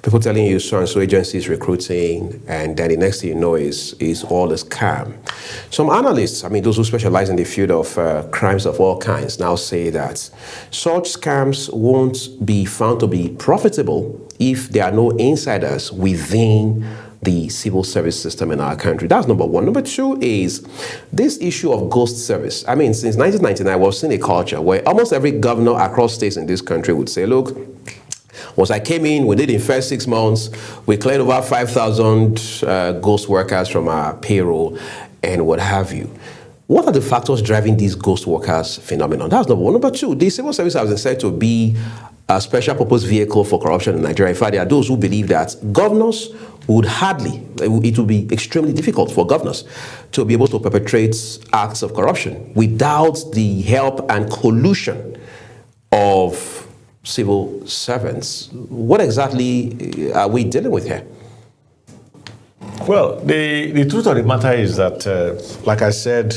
People telling you so and so agencies recruiting, and then the next thing you know is all a scam. Some analysts, I mean those who specialize in the field of crimes of all kinds, now say that such scams won't be found to be profitable if there are no insiders within the civil service system in our country. That's number one. Number two is this issue of ghost service. I mean, since 1999, we've seen a culture where almost every governor across states in this country would say, look, once I came in, we did in first 6 months, we cleared over 5,000 ghost workers from our payroll and what have you. What are the factors driving these ghost workers phenomenon? That's number one. Number two, the civil service has been said to be a special purpose vehicle for corruption in Nigeria. In fact, there are those who believe that governors would it would be extremely difficult for governors to be able to perpetrate acts of corruption without the help and collusion of civil servants. What exactly are we dealing with here? Well, the truth of the matter is that, like I said,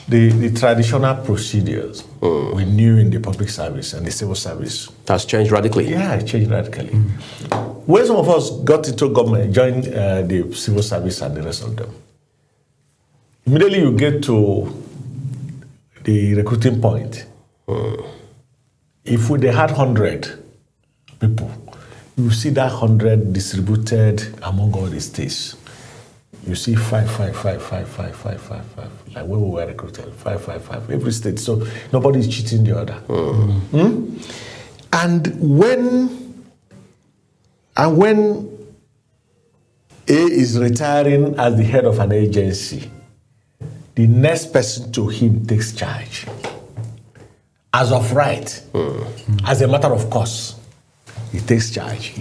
the traditional procedures we knew in the public service and the civil service has changed radically. Yeah, it changed radically. When some of us got into government, joined the civil service and the rest of them, immediately you get to the recruiting point. If they had 100 people, you see that 100 distributed among all the states. You see 5. Like when we were recruited, 5. Every state. So nobody is cheating the other. And when A is retiring as the head of an agency, the next person to him takes charge. As of right, as a matter of course, he takes charge.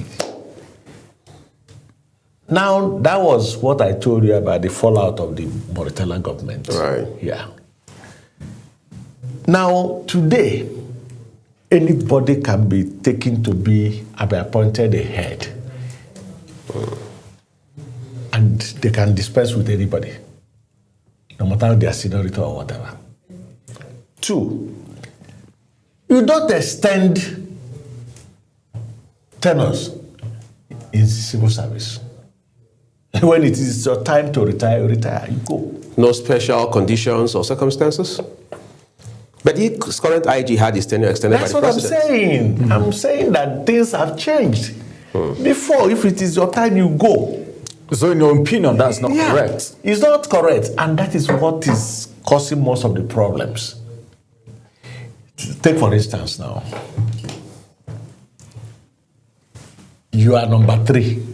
Now, that was what I told you about the fallout of the Mauritanian government. Right. Yeah. Now, today, anybody can be taken to be appointed a head. And they can dispense with anybody, no matter their seniority or whatever. 2, you don't extend tenures in civil service. When it is your time to retire, you retire, you go. No special conditions or circumstances? But his current IG had his tenure extended by the president. That's what I'm saying. I'm saying that things have changed. Before, if it is your time, you go. So in your opinion, that's not correct? It's not correct. And that is what is causing most of the problems. Take for instance now, you are number 3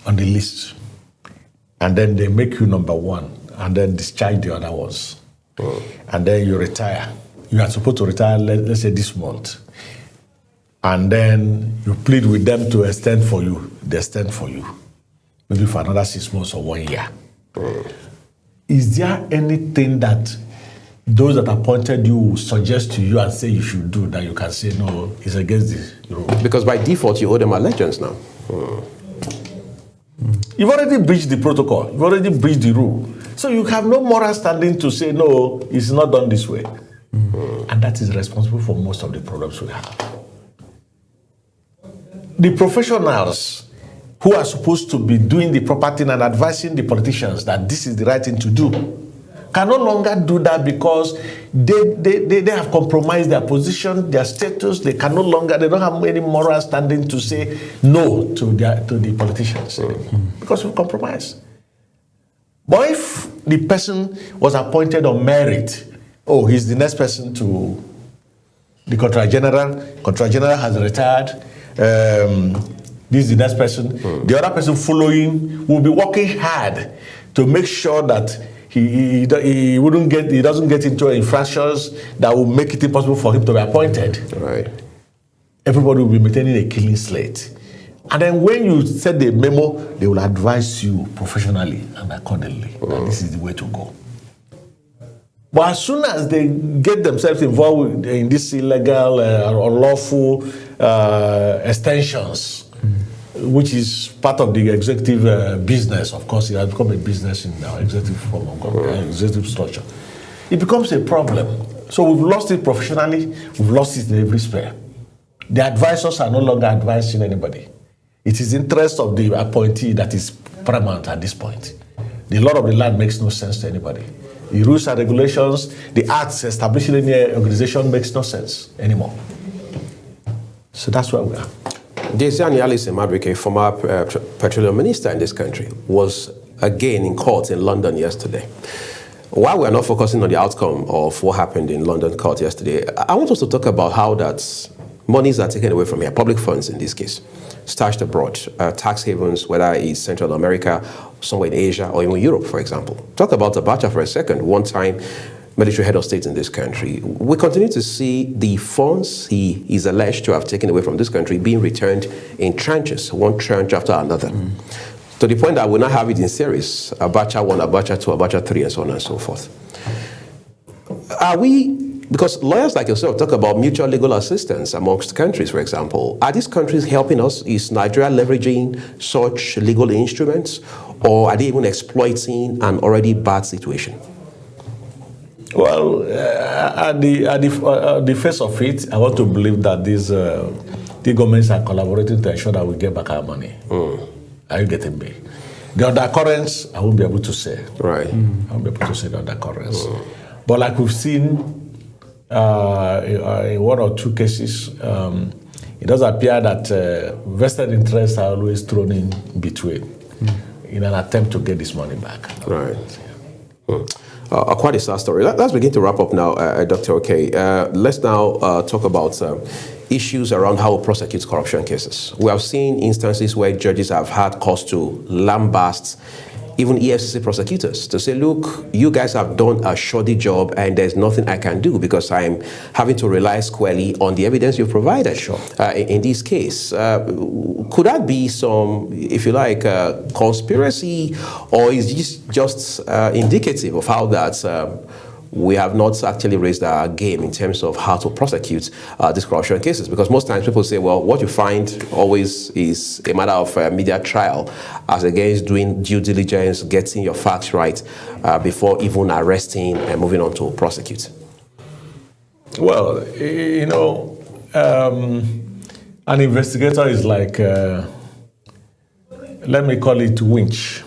on the list, and then they make you number 1, and then discharge the other ones. And then you retire. You are supposed to retire, let's say this month. And then you plead with them to extend for you. They extend for you, maybe for another 6 months or 1 year. Is there anything that those that appointed you will suggest to you and say you should do that you can say no, it's against this rule? Because by default, you owe them allegiance now. You've already breached the protocol. You've already breached the rule. So you have no moral standing to say no, it's not done this way. And that is responsible for most of the problems we have. The professionals who are supposed to be doing the proper thing and advising the politicians that this is the right thing to do can no longer do that because they have compromised their position, their status. They can no longer, they don't have any moral standing to say no to the politicians because we've compromised. But if the person was appointed on merit, oh, he's the next person to the Controller General has retired, this is the next person, the other person following will be working hard to make sure that he doesn't get into infractions that will make it impossible for him to be appointed. Right. Everybody will be maintaining a clean slate. And then when you send a memo, they will advise you professionally and accordingly that this is the way to go. But as soon as they get themselves involved in this illegal or unlawful extensions, which is part of the executive business, of course, it has become a business in our executive form of government, executive structure. It becomes a problem. So we've lost it professionally, we've lost it in every sphere. The advisors are no longer advising anybody. It is the interest of the appointee that is paramount at this point. The law of the land makes no sense to anybody. The rules and regulations, the acts establishing any organization makes no sense anymore. So that's where we are. Desiani Alice Mabrike, former petroleum minister in this country, was again in court in London yesterday. While we are not focusing on the outcome of what happened in London court yesterday, I want us to talk about how that monies are taken away from here, public funds in this case, stashed abroad, tax havens, whether it's Central America, somewhere in Asia, or even Europe, for example. Talk about Abacha for a second, one-time military head of state in this country. We continue to see the funds he is alleged to have taken away from this country being returned in tranches, one tranche after another. To the point that we now have it in series, Abacha 1, Abacha 2, Abacha 3, and so on and so forth. Are we, because lawyers like yourself talk about mutual legal assistance amongst countries, for example. Are these countries helping us? Is Nigeria leveraging such legal instruments, or are they even exploiting an already bad situation? Well, at the face of it, I want to believe that these the governments are collaborating to ensure that we get back our money. Are you getting me? The undercurrents, I won't be able to say. Right. I won't be able to say the undercurrents. But like we've seen in one or two cases, it does appear that vested interests are always thrown in between in an attempt to get this money back. Right. Quite a sad story. Let's begin to wrap up now, Dr. Okay. Let's now talk about issues around how we prosecute corruption cases. We have seen instances where judges have had cause to lambast even EFCC prosecutors to say, look, you guys have done a shoddy job and there's nothing I can do because I'm having to rely squarely on the evidence you've provided. Sure. In this case, could that be some, if you like, conspiracy, or is this just indicative of how that we have not actually raised our game in terms of how to prosecute these corruption cases? Because most times people say, well, what you find always is a matter of media trial as against doing due diligence, getting your facts right before even arresting and moving on to prosecute. Well, you know, an investigator is like, let me call it winch.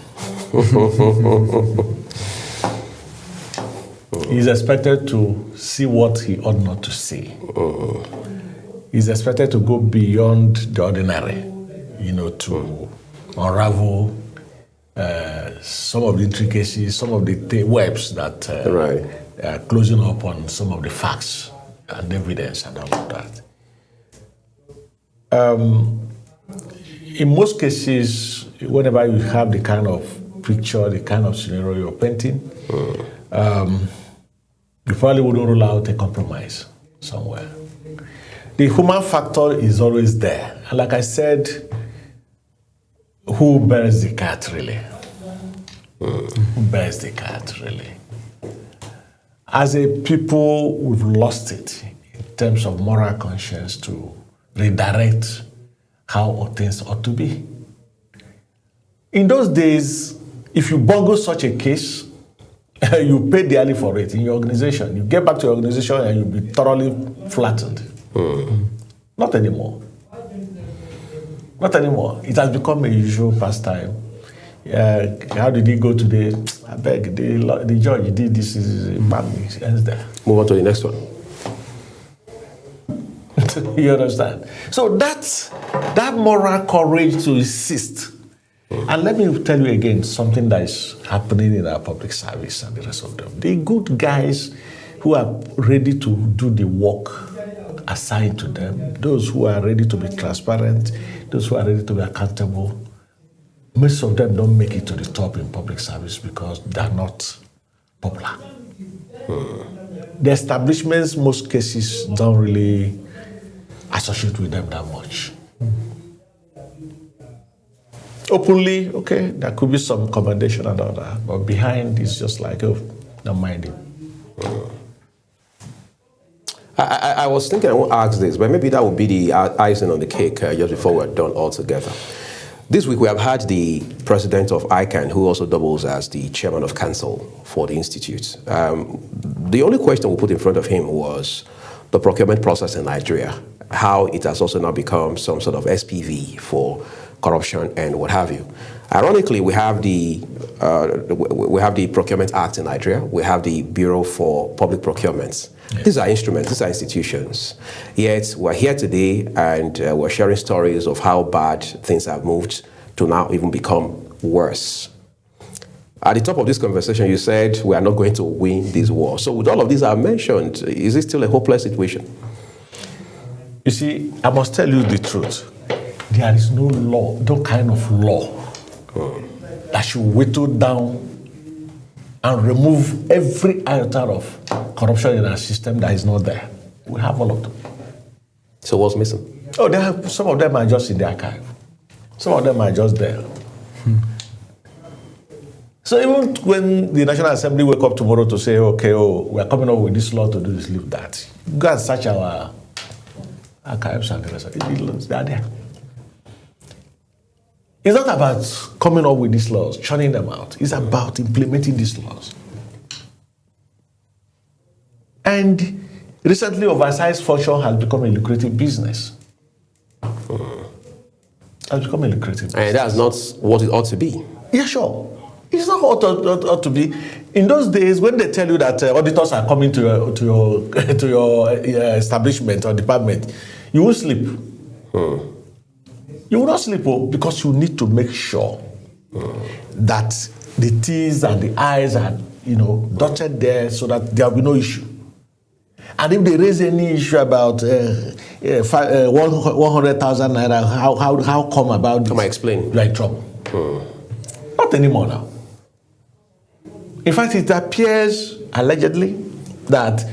He's expected to see what he ought not to see. He's expected to go beyond the ordinary, you know, to unravel some of the intricacies, some of the webs that are closing up on some of the facts and evidence and all of that. In most cases, whenever you have the kind of picture, the kind of scenario you're painting, you probably wouldn't rule out a compromise somewhere. The human factor is always there. And like I said, who bears the cat really? Who bears the cat really? As a people, we've lost it in terms of moral conscience to redirect how things ought to be. In those days, if you bungle such a case, you pay dearly for it in your organization. You get back to your organization and you'll be thoroughly flattened. Not anymore. Not anymore. It has become a usual pastime. How did he go today? I beg, the judge did this. Ends there. Move on to the next one. You understand? So that moral courage to insist. And let me tell you again something that is happening in our public service and the rest of them. The good guys who are ready to do the work assigned to them, those who are ready to be transparent, those who are ready to be accountable, most of them don't make it to the top in public service because they're not popular. The establishments, most cases, don't really associate with them that much. Openly, okay, there could be some commendation and all that, but behind it's just like, oh, don't mind it. I was thinking I won't ask this, but maybe that would be the icing on the cake just before we're done altogether. This week we have had the president of ICANN, who also doubles as the chairman of council for the institute. The only question we put in front of him was the procurement process in Nigeria, how it has also now become some sort of SPV for corruption and what have you. Ironically, we have the Procurement Act in Nigeria. We have the Bureau for Public Procurements. Yes. These are instruments, these are institutions. Yet we're here today and we're sharing stories of how bad things have moved to now even become worse. At the top of this conversation, you said we are not going to win this war. So with all of these I've mentioned, is it still a hopeless situation? You see, I must tell you the truth. There is no law, no kind of law that should whittle down and remove every iota of corruption in our system that is not there. We have all of them. So what's missing? Oh, some of them are just in the archive. Some of them are just there. So even when the National Assembly wake up tomorrow to say, okay, we are coming up with this law to do this, leave that. Go and search our archives and the rest of it. They are there. It's not about coming up with these laws, churning them out. It's about implementing these laws. And recently, oversized function has become a lucrative business. Has become a lucrative business. And that's not what it ought to be. Yeah, sure. It's not what it ought to be. In those days, when they tell you that auditors are coming to your establishment or department, you will sleep. You will not sleep because you need to make sure that the T's and the I's are, dotted there so that there will be no issue. And if they raise any issue about 100,000 naira, how come about this? Come on, explain. You're in trouble. Not anymore now. In fact, it appears allegedly that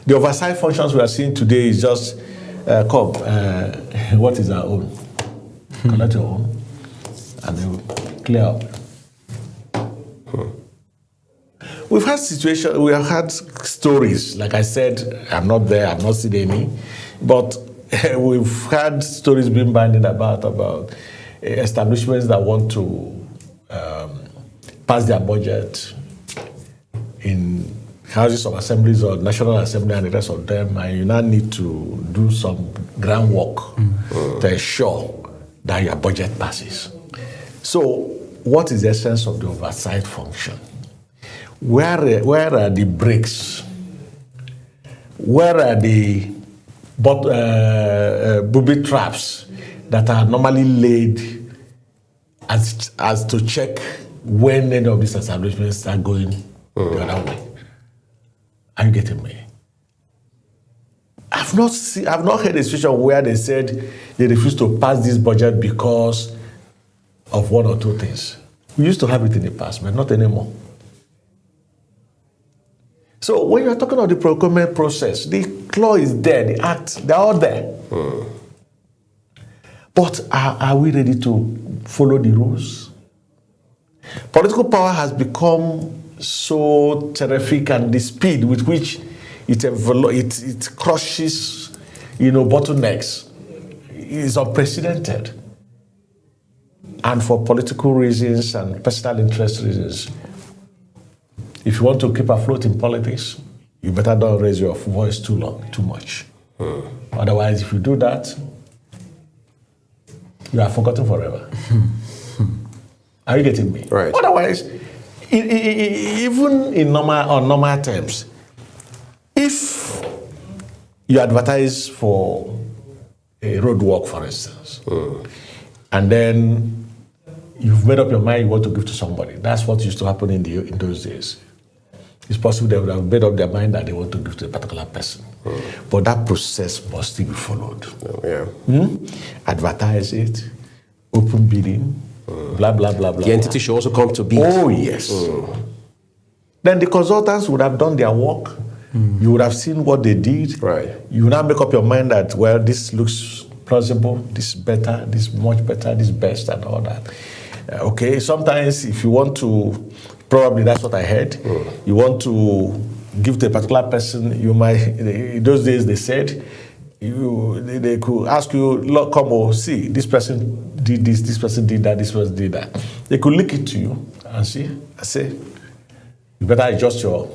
the oversight functions we are seeing today is just what is our own? Collect your own, and they will clear up. We have had stories, like I said, I'm not there, I've not seen any, but we've had stories being bandied about establishments that want to pass their budget in houses of assemblies or National Assembly and the rest of them, and you now need to do some groundwork to ensure that your budget passes. So, what is the essence of the oversight function? Where are the breaks? Where are the booby traps that are normally laid as to check when any of these establishments are going the other way. Are you getting me? I've not heard a situation where they said they refused to pass this budget because of one or two things. We used to have it in the past, but not anymore. So when you're talking about the procurement process, the law is there, the act, they're all there. But are we ready to follow the rules? Political power has become so terrific, and the speed with which it crushes, bottlenecks is unprecedented. And for political reasons and personal interest reasons, if you want to keep afloat in politics, you better don't raise your voice too much. Otherwise, if you do that, you are forgotten forever. Are you getting me? Right. Otherwise, even in normal terms, if you advertise for a road work, for instance, and then you've made up your mind you want to give to somebody, that's what used to happen in those days. It's possible they would have made up their mind that they want to give to a particular person. But that process must still be followed. Advertise it, open bidding, blah, blah, blah, blah. The entity should also come to bid. Oh, yes. Then the consultants would have done their work. You would have seen what they did. Right. You would now make up your mind that, well, this looks plausible, this is better, this is much better, this is best, and all that. Okay, sometimes if you want to, probably that's what I heard, you want to give to a particular person, you might, in those days they said, they could ask you, look, come see, this person did this person did that, this person did that. They could link it to you and say, you better adjust your,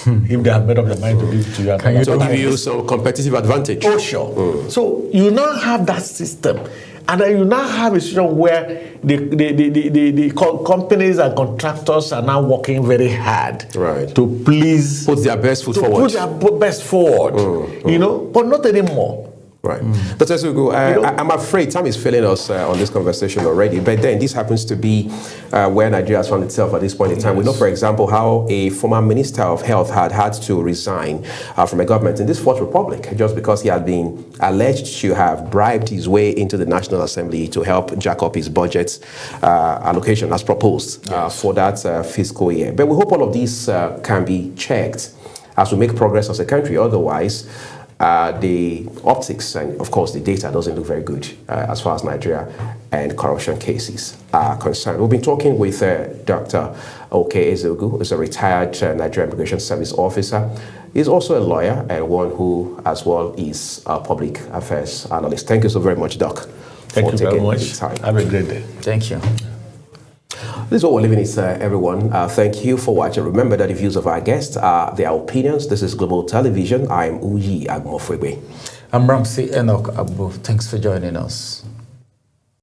if they have made up their mind to give it to you. Can you give you some competitive advantage? Oh, sure. So you now have that system. And then you now have a situation where the companies and contractors are now working very hard to please put their best foot forward. Put their best forward, but not anymore. Right. Dr. Ezugwu, I'm afraid time is failing us on this conversation already, but then this happens to be where Nigeria has found itself at this point in time. Yes. We know, for example, how a former Minister of Health had to resign from a government in this Fourth Republic just because he had been alleged to have bribed his way into the National Assembly to help jack up his budget allocation as proposed for that fiscal year. But we hope all of these can be checked as we make progress as a country. Otherwise, the optics and, of course, the data doesn't look very good as far as Nigeria and corruption cases are concerned. We've been talking with Dr. Ezugwu, who's a retired Nigerian Immigration Service officer. He's also a lawyer and one who, as well, is a public affairs analyst. Thank you so very much, Doc. Thank you very much. Have a great day. Thank you. This is what we're living is, everyone. Thank you for watching. Remember that the views of our guests are their opinions. This is Global Television. I'm Uyi Agmofrebe. I'm Ramsey Enoch Abu. Thanks for joining us.